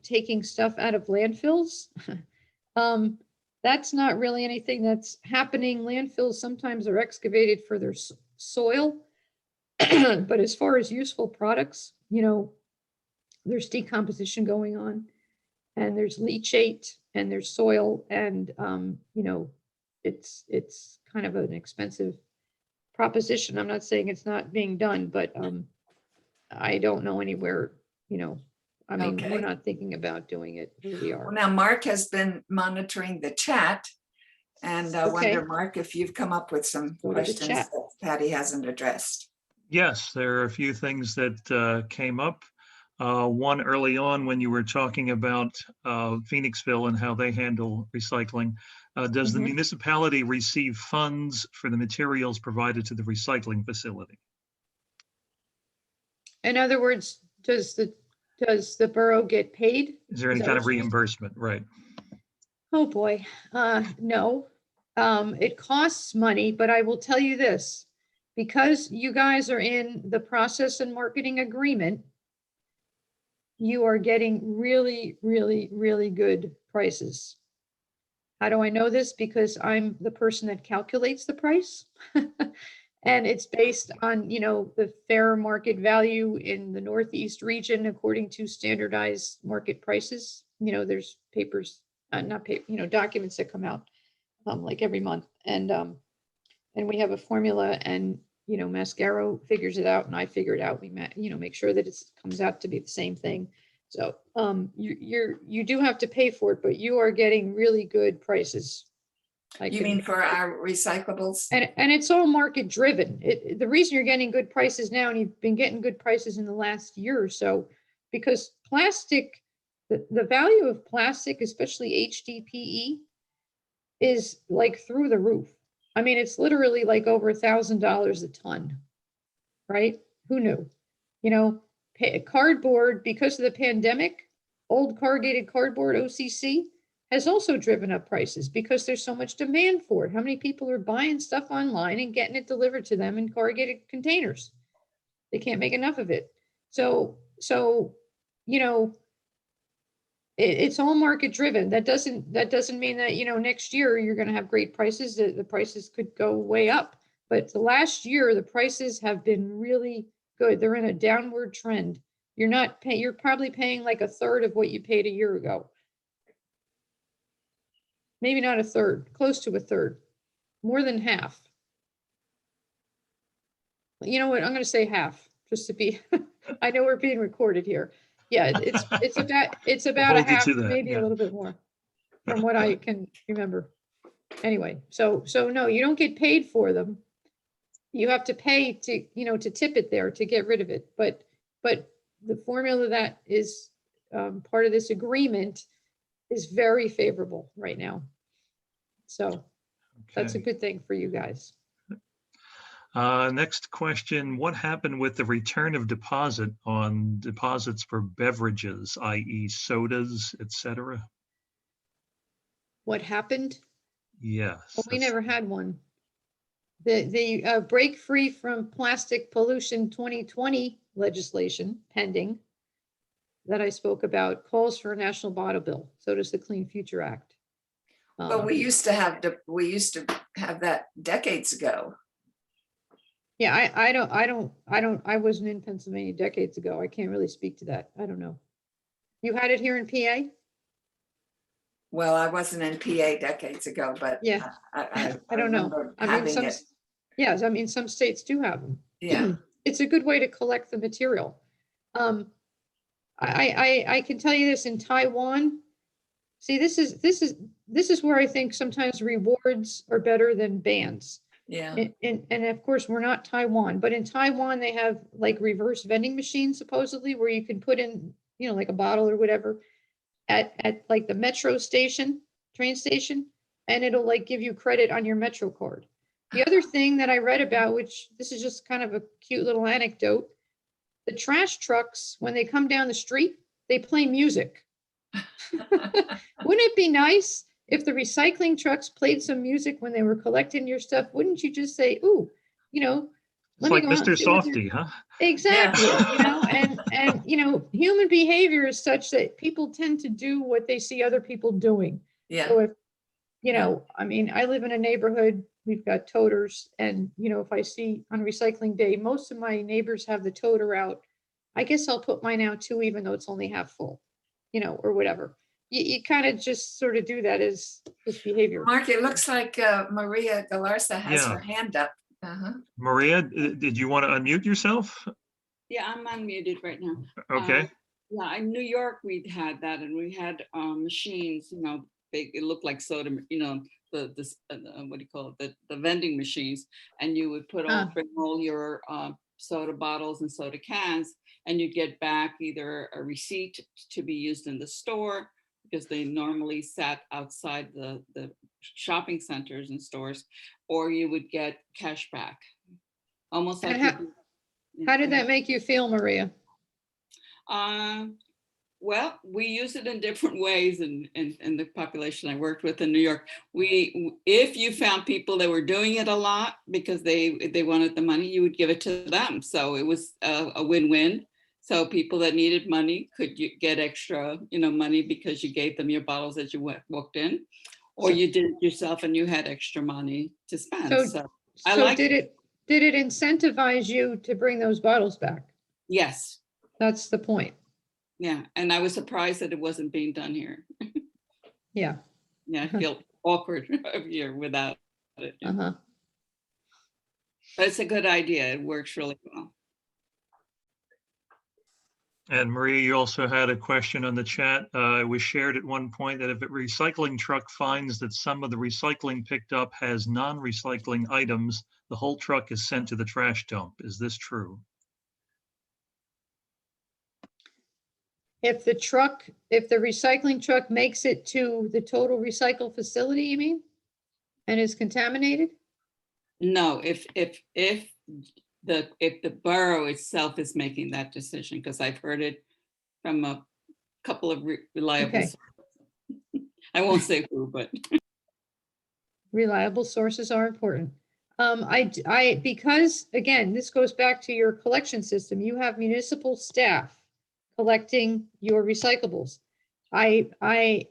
taking stuff out of landfills. That's not really anything that's happening. Landfills sometimes are excavated for their soil, but as far as useful products, you know, there's decomposition going on. And there's leachate and there's soil and, you know, it's kind of an expensive proposition. I'm not saying it's not being done, but I don't know anywhere, you know, I mean, we're not thinking about doing it. We are. Well, now Mark has been monitoring the chat and I wonder, Mark, if you've come up with some questions that Patty hasn't addressed. Yes, there are a few things that came up. One early on when you were talking about Phoenixville and how they handle recycling. Does the Mhm. municipality receive funds for the materials provided to the recycling facility? In other words, does the borough get paid? Is there Is any that kind what of you're? reimbursement? Right. Oh, boy. No. It costs money, but I will tell you this, because you guys are in the process and marketing agreement, you are getting really, really, really good prices. How do I know this? Because I'm the person that calculates the price. And it's based on, the fair market value in the Northeast region according to standardized market prices. There's papers, not paper, documents that come out like every month. And we have a formula, and Mascaro figures it out and I figure it out. We make sure that it comes out to be the same thing. So you do have to pay for it, but you are getting really good prices. You mean for our recyclables? And it's all market driven. The reason you're getting good prices now, and you've been getting good prices in the last year or so, because plastic, the value of plastic, especially HDPE, is like through the roof. I mean, it's literally like over $1,000 a ton, right? Who knew? Cardboard, because of the pandemic, old corrugated cardboard, OCC, has also driven up prices because there's so much demand for it. How many people are buying stuff online and getting it delivered to them in corrugated containers? They can't make enough of it. So, it's all market driven. That doesn't mean that, next year you're going to have great prices. The prices could go way up. But the last year, the prices have been really good. They're in a downward trend. You're probably paying like a third of what you paid a year ago. Maybe not a third, close to a third, more than half. You know what? I'm going to say half, just to be, I know we're being recorded here. Yeah, it's about a hold you half, to that, maybe yeah. a little bit more, from what I can remember. Anyway, so no, you don't get paid for them. You have to pay to tip it there to get rid of it. But the formula that is part of this agreement is very favorable right now. So that's a Okay. good thing for you guys. Next question, what happened with the return of deposit on deposits for beverages, i.e. sodas, etc.? What happened? Yes. Well, we never had one. The Break Free from Plastic Pollution 2020 legislation pending that I spoke about calls for a national bottle bill. So does the Clean Future Act. Well, we used to have that decades ago. Yeah, I wasn't in Pennsylvania decades ago. I can't really speak to that. I don't know. You had it here in PA? Well, I wasn't in PA decades ago, but Yeah. I don't know. remember I mean, having it. yes, I mean, some states do have them. Yeah. It's a good way to collect the material. I can tell you this, in Taiwan. See, this is where I think sometimes rewards are better than bans. Yeah. And of course, we're not Taiwan, but in Taiwan, they have like reverse vending machines, supposedly, where you can put in, like a bottle or whatever at like the metro station, train station, and it'll like give you credit on your metro card. The other thing that I read about, which this is just kind of a cute little anecdote, the trash trucks, when they come down the street, they play music. Wouldn't it be nice if the recycling trucks played some music when they were collecting your stuff? Wouldn't you just say, ooh, It's let me like go out and Mr. see what Softy, huh? exactly. And human behavior is such that people tend to do what they see other people doing. Yeah. So if, I mean, I live in a neighborhood, we've got toters, and if I see on recycling day, most of my neighbors have the toter out. I guess I'll put mine out too, even though it's only half full, or whatever. You kind of just sort of do that as behavior. Mark, it looks like Maria Galarza has her hand up. Maria, did you want to unmute yourself? Yeah, I'm unmuted right now. Okay. Yeah, in New York, we had that, and we had machines, big, it looked like soda, what do you call it, the vending machines, and you would put bring all your soda bottles and soda cans, and you get back either a receipt to be used in the store, because they normally sat outside the shopping centers and stores, or you would get cash back. Almost like And you how did that make you feel, Maria? Well, we use it in different ways in the population I worked with in New York. If you found people that were doing it a lot because they wanted the money, you would give it to them. So it was a win-win. So people that needed money could get extra, money because you gave them your bottles as you walked in, or you did it yourself and you had extra money to spend. So I like it. Did it incentivize you to bring those bottles back? Yes. That's the point. Yeah, and I was surprised that it wasn't being done here. Yeah. Yeah, I feel awkward here without it. Yeah. Uh-huh. But it's a good idea. It works really well. And Maria, you also had a question on the chat. It was shared at one point that if a recycling truck finds that some of the recycling picked up has non-recycling items, the whole truck is sent to the trash dump. Is this true? If the recycling truck makes it to the total recycle facility, you mean? And is contaminated? No, if the borough itself is making that decision, because I've heard it from a couple of reliable Okay. sources. I won't say who, but Reliable sources are important. Because again, this goes back to your collection system. You have municipal staff collecting your recyclables. I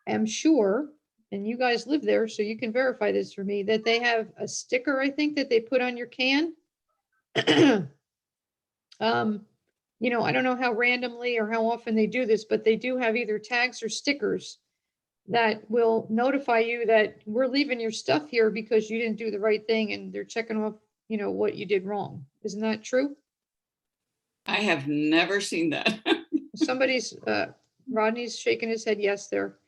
am sure, and you guys live there, so you can verify this for me, that they have a sticker, I think, that they put on your can. I don't know how randomly or how often they do this, but they do have either tags or stickers that will notify you that we're leaving your stuff here because you didn't do the right thing, and they're checking off, what you did wrong. Isn't that true? I have never seen that. Rodney's shaking his head yes there.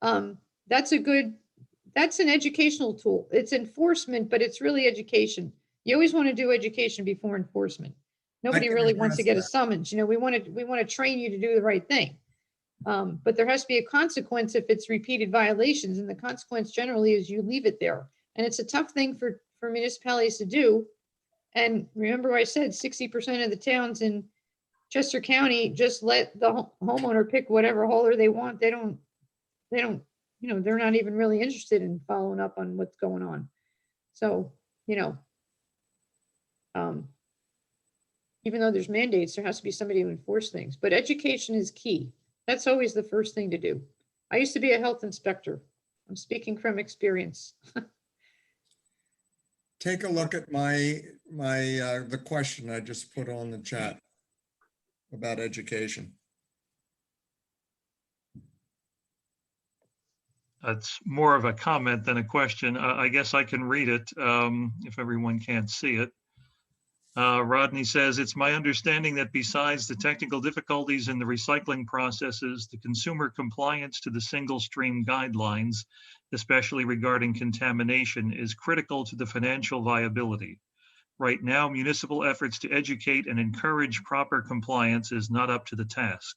That's an educational tool. It's enforcement, but it's really education. You always want to do education before enforcement. Nobody really wants to get a summons. We want to train you to do the right thing. But there has to be a consequence if it's repeated violations, and the consequence generally is you leave it there. And it's a tough thing for municipalities to do. And remember I said 60% of the towns in Chester County just let the homeowner pick whatever hauler they want. They're not even really interested in following up on what's going on. So, even though there's mandates, there has to be somebody to enforce things, but education is key. That's always the first thing to do. I used to be a health inspector. I'm speaking from experience. Take a look at the question I just put on the chat about education. It's more of a comment than a question. I guess I can read it if everyone can't see it. Rodney says, it's my understanding that besides the technical difficulties in the recycling processes, the consumer compliance to the single stream guidelines, especially regarding contamination, is critical to the financial viability. Right now, municipal efforts to educate and encourage proper compliance is not up to the task.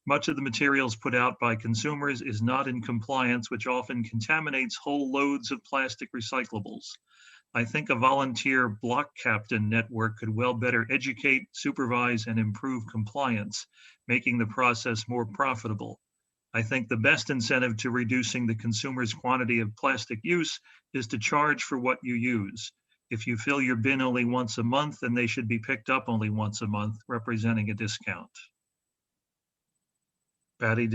Much of the materials put out by consumers is not in compliance, which often contaminates whole loads of plastic recyclables. I think a volunteer block captain network could well better educate, supervise, and improve compliance, making the process more profitable. I think the best incentive to reducing the consumer's quantity of plastic use is to charge for what you use. If you fill your bin only once a month, then they should be picked up only once a month, representing a discount. Patty,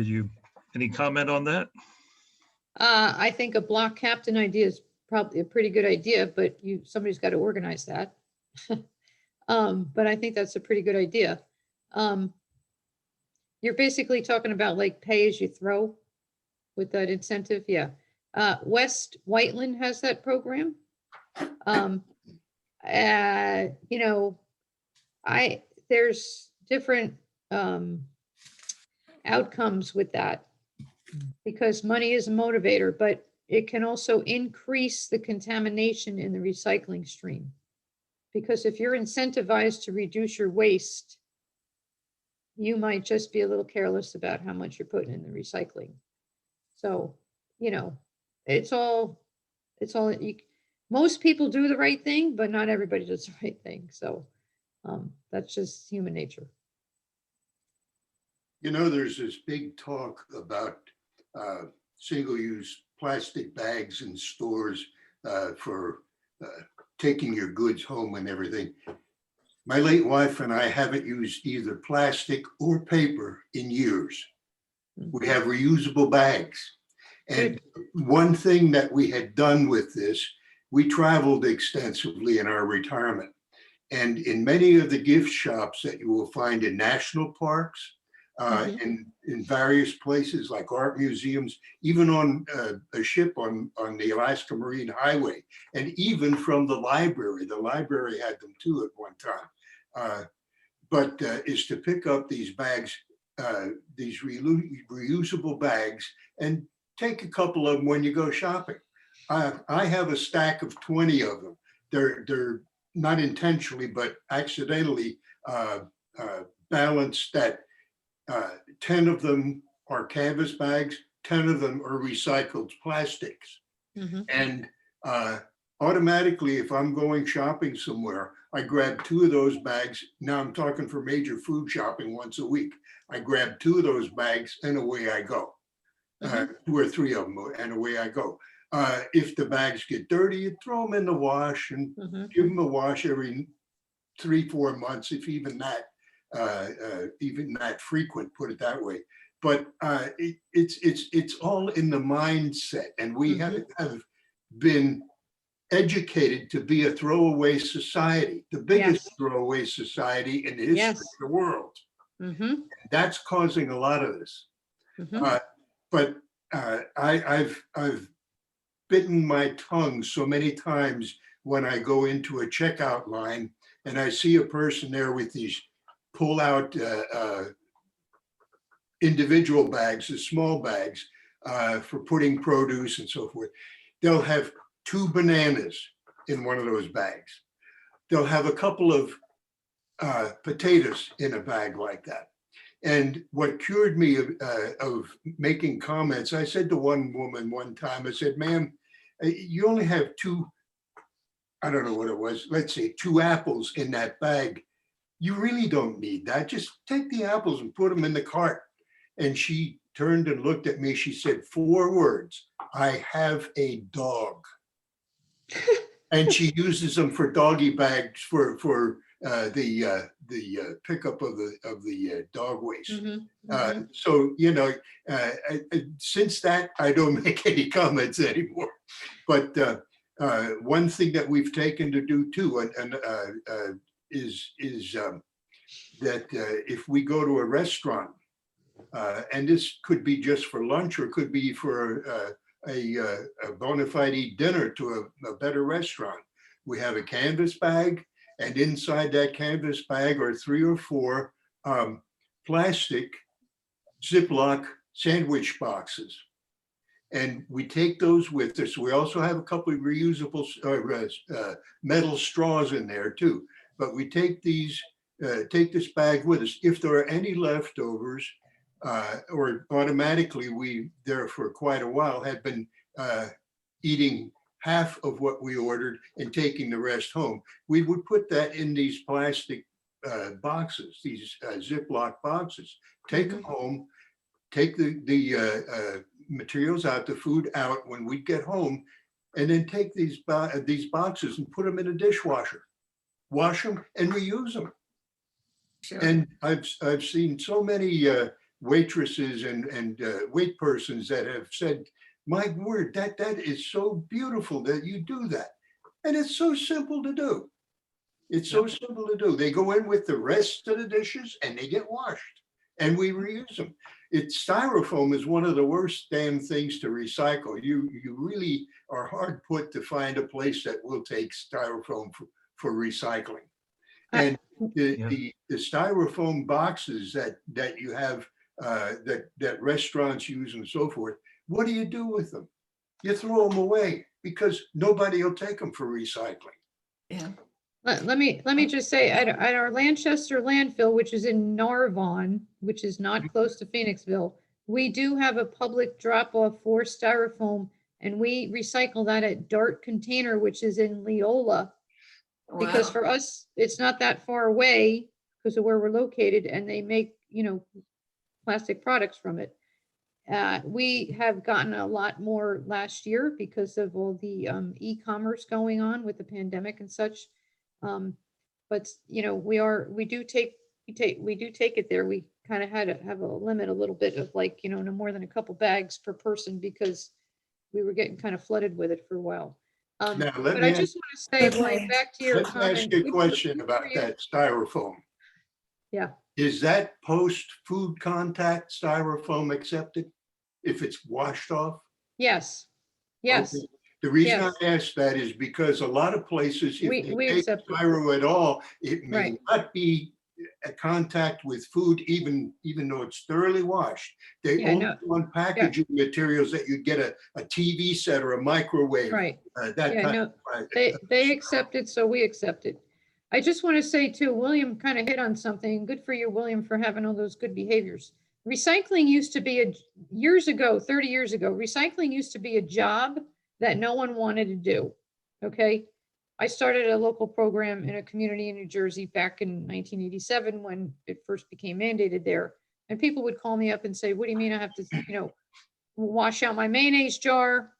any comment on that? I think a block captain idea is probably a pretty good idea, but somebody's got to organize that. But I think that's a pretty good idea. You're basically talking about like pay as you throw with that incentive. Yeah. West Whiteland has that program. There's different outcomes with that because money is a motivator, but it can also increase the contamination in the recycling stream. Because if you're incentivized to reduce your waste, you might just be a little careless about how much you're putting in the recycling. So, you know, it's all, most people do the right thing, but not everybody does the right thing. So that's just human nature. You know, there's this big talk about single-use plastic bags in stores for taking your goods home and everything. My late wife and I haven't used either plastic or paper in years. We have reusable bags. And one thing that we had done with this, we traveled extensively in our retirement. And in many of the gift shops that you will find in national parks, in various places like art museums, even on a ship on the Alaska Marine Highway, and even from the library had them too at one time. But is to pick up these bags, these reusable bags, and take a couple of them when you go shopping. I have a stack of 20 of them. They're not intentionally, but accidentally balanced that 10 of them are canvas bags, 10 of them are recycled plastics. And automatically, if I'm going shopping somewhere, I grab 2 of those bags. Now I'm talking for major food shopping once a week. I grab 2 of those bags and away I go. 2 or 3 of them and away I go. If the bags get dirty, you throw them in the wash and give them a wash every 3-4 months, if even that frequent, put it that way. But it's all in the mindset, and we have been educated to be a throwaway society, the biggest throwaway society in the history of the world. That's causing a lot of this. But I've bitten my tongue so many times when I go into a checkout line and I see a person there with these pull out individual bags, the small bags for putting produce and so forth. They'll have 2 bananas in one of those bags. They'll have a couple of potatoes in a bag like that. And what cured me of making comments, I said to one woman one time, I said, ma'am, you only have 2, I don't know what it was, let's say 2 apples in that bag. You really don't need that. Just take the apples and put them in the cart. And she turned and looked at me. She said 4 words, I have a dog. And she uses them for doggy bags for the pickup of the dog waste. So, you know, since that, I don't make any comments anymore. But one thing that we've taken to do too, is that if we go to a restaurant, and this could be just for lunch or could be for a bona fide dinner to a better restaurant, we have a canvas bag, and inside that canvas bag are 3 or 4 plastic Ziploc sandwich boxes. And we take those with us. We also have a couple of reusable metal straws in there too. But we take take this bag with us. If there are any leftovers, or automatically we there for quite a while had been eating half of what we ordered and taking the rest home, we would put that in these plastic boxes, these Ziploc boxes, take them home, take the materials out, the food out when we get home, and then take these boxes and put them in a dishwasher, wash them and reuse them. Sure. And I've seen so many waitresses and wait persons that have said, my word, that is so beautiful that you do that. And it's so simple to do. It's so simple to do. They go in with the rest of the dishes and they get washed and we reuse them. Styrofoam is one of the worst damn things to recycle. You really are hard put to find a place that will take styrofoam for recycling. And the styrofoam boxes that you have that restaurants use and so forth, what do you do with them? You throw them away because nobody will take them for recycling. Yeah. Let me just say, at our Lanchester landfill, which is in Narvon, which is not close to Phoenixville, we do have a public drop-off for styrofoam, and we recycle that at Dart Container, which is in Leola. Because Wow. for us, it's not that far away because of where we're located, and they make, plastic products from it. We have gotten a lot more last year because of all the e-commerce going on with the pandemic and such. But we do take it there. We kind of had to have a limit a little bit of like, no more than a couple bags per person because we were getting kind of flooded with it for a while. Now, But I just want to say, Good William, point. back to your let's comment. ask you a good for- question good for about you. that styrofoam. Yeah. Is that post-food contact styrofoam accepted if it's washed off? Yes. Yes. Okay. The reason I Yes. ask that is because a lot of places, if We they take accept it. styro at all, it may Right. not be a contact with food, even though it's thoroughly washed. They Yeah, only no, want packaging materials that you get a TV set or a microwave, Right. that Yeah, kind no, of. they accept it, so we accept it. I just want to say too, William kind of hit on something. Good for you, William, for having all those good behaviors. Recycling used to be years ago, 30 years ago, recycling used to be a job that no one wanted to do. Okay. I started a local program in a community in New Jersey back in 1987 when it first became mandated there. And people would call me up and say, what do you mean I have to, wash out my mayonnaise jar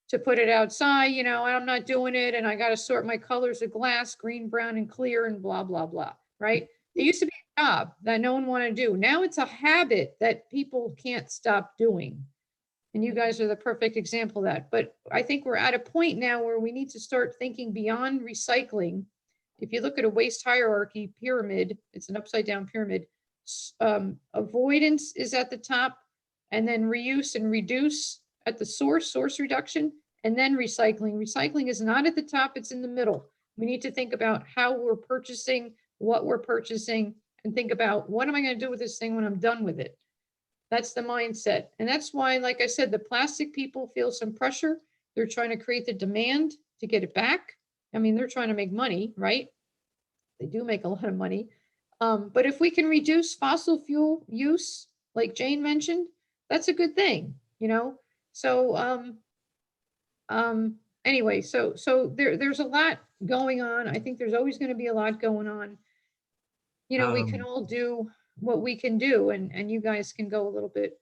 to put it outside, and I'm not doing it. And I got to sort my colors of glass, green, brown, and clear, and blah, blah, blah. Right. It used to be a job that no one wanted to do. Now it's a habit that people can't stop doing. And you guys are the perfect example of that. But I think we're at a point now where we need to start thinking beyond recycling. If you look at a waste hierarchy pyramid, it's an upside down pyramid. Avoidance is at the top, and then reuse and reduce at the source reduction, and then recycling. Recycling is not at the top, it's in the middle. We need to think about how we're purchasing, what we're purchasing, and think about what am I going to do with this thing when I'm done with it? That's the mindset. And that's why, like I said, the plastic people feel some pressure. They're trying to create the demand to get it back. I mean, they're trying to make money, right? They do make a lot of money. But if we can reduce fossil fuel use, like Jane mentioned, that's a good thing, So anyway, so there's a lot going on. I think there's always going to be a lot going on. We can all do what we can do, and you guys can go a little bit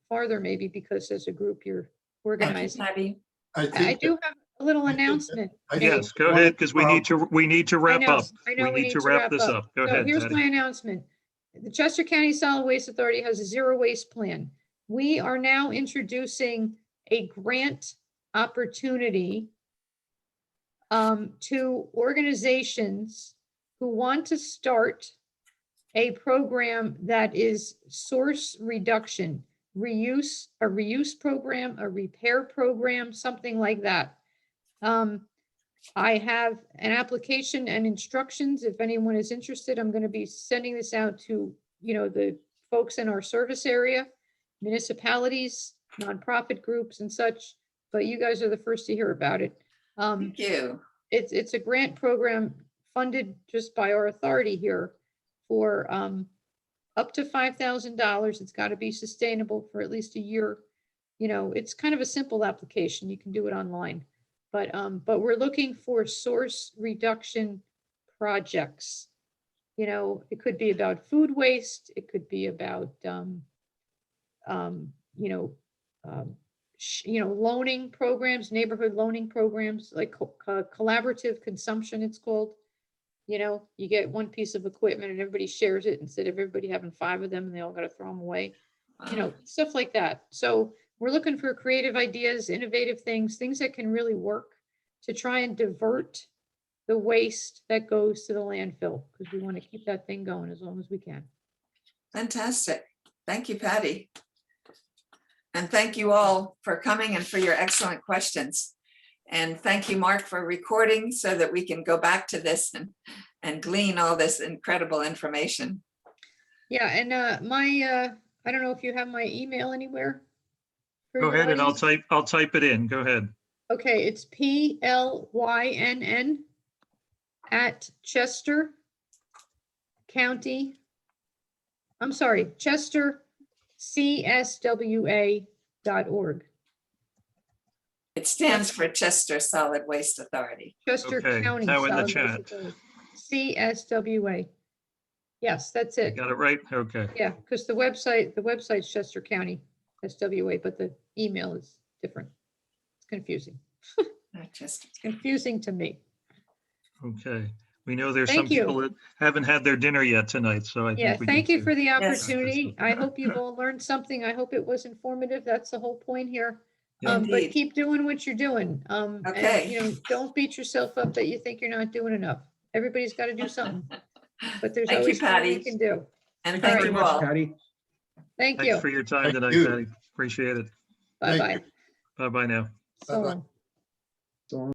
farther maybe because as a group you're Thank you, organizing. Patty. I do have a little announcement. Yes, go ahead, because we need to I wrap know, up. I know We need to wrap this up. Go So ahead, here's Patty. my announcement. The Chester County Solid Waste Authority has a zero waste plan. We are now introducing a grant opportunity to organizations who want to start a program that is source reduction, a reuse program, a repair program, something like that. I have an application and instructions. If anyone is interested, I'm going to be sending this out to, the folks in our service area, municipalities, nonprofit groups and such, but you guys are the first to hear about it. Thank you. It's a grant program funded just by our authority here for up to $5,000. It's got to be sustainable for at least a year. It's kind of a simple application. You can do it online. But we're looking for source reduction projects. It could be about food waste. It could be about, loaning programs, neighborhood loaning programs, like collaborative consumption, it's called. You get one piece of equipment and everybody shares it instead of everybody having 5 of them and they all got to throw them away. Stuff like that. So we're looking for creative ideas, innovative things that can really work to try and divert the waste that goes to the landfill, because we want to keep that thing going as long as we can. Fantastic. Thank you, Patty. And thank you all for coming and for your excellent questions. And thank you, Mark, for recording so that we can go back to this and glean all this incredible information. Yeah, and I don't know if you have my email anywhere. for Go your ahead and audience. I'll type it in. Go ahead. Okay, it's PLYNN at Chester County, I'm sorry, Chester CSWA.org. It stands for Chester Solid Waste Authority. Chester Okay, County. now in the Solid Waste chat. Authority. CSWA. Yes, that's You it. got it right? Okay. Yeah, because the website's Chester County SWA, but the email is different. It's confusing. Chester. It's confusing to me. Okay. We know there's some Thank you. people that haven't had their dinner yet tonight, so I Yeah, think we thank need you to- for the Yes. opportunity. I hope you've all learned something. I hope it was informative. That's the whole point here. But Indeed. keep doing what you're doing. And, Okay. you know, don't beat yourself up that you think you're not doing enough. Everybody's got to do something, but there's Thank you, always more we Patty. can do. And All thank right. you all. Thank Thanks you. for your time Thank tonight, you. Patty. Appreciate it. Bye-bye. Thank Bye-bye now. So Bye-bye. long.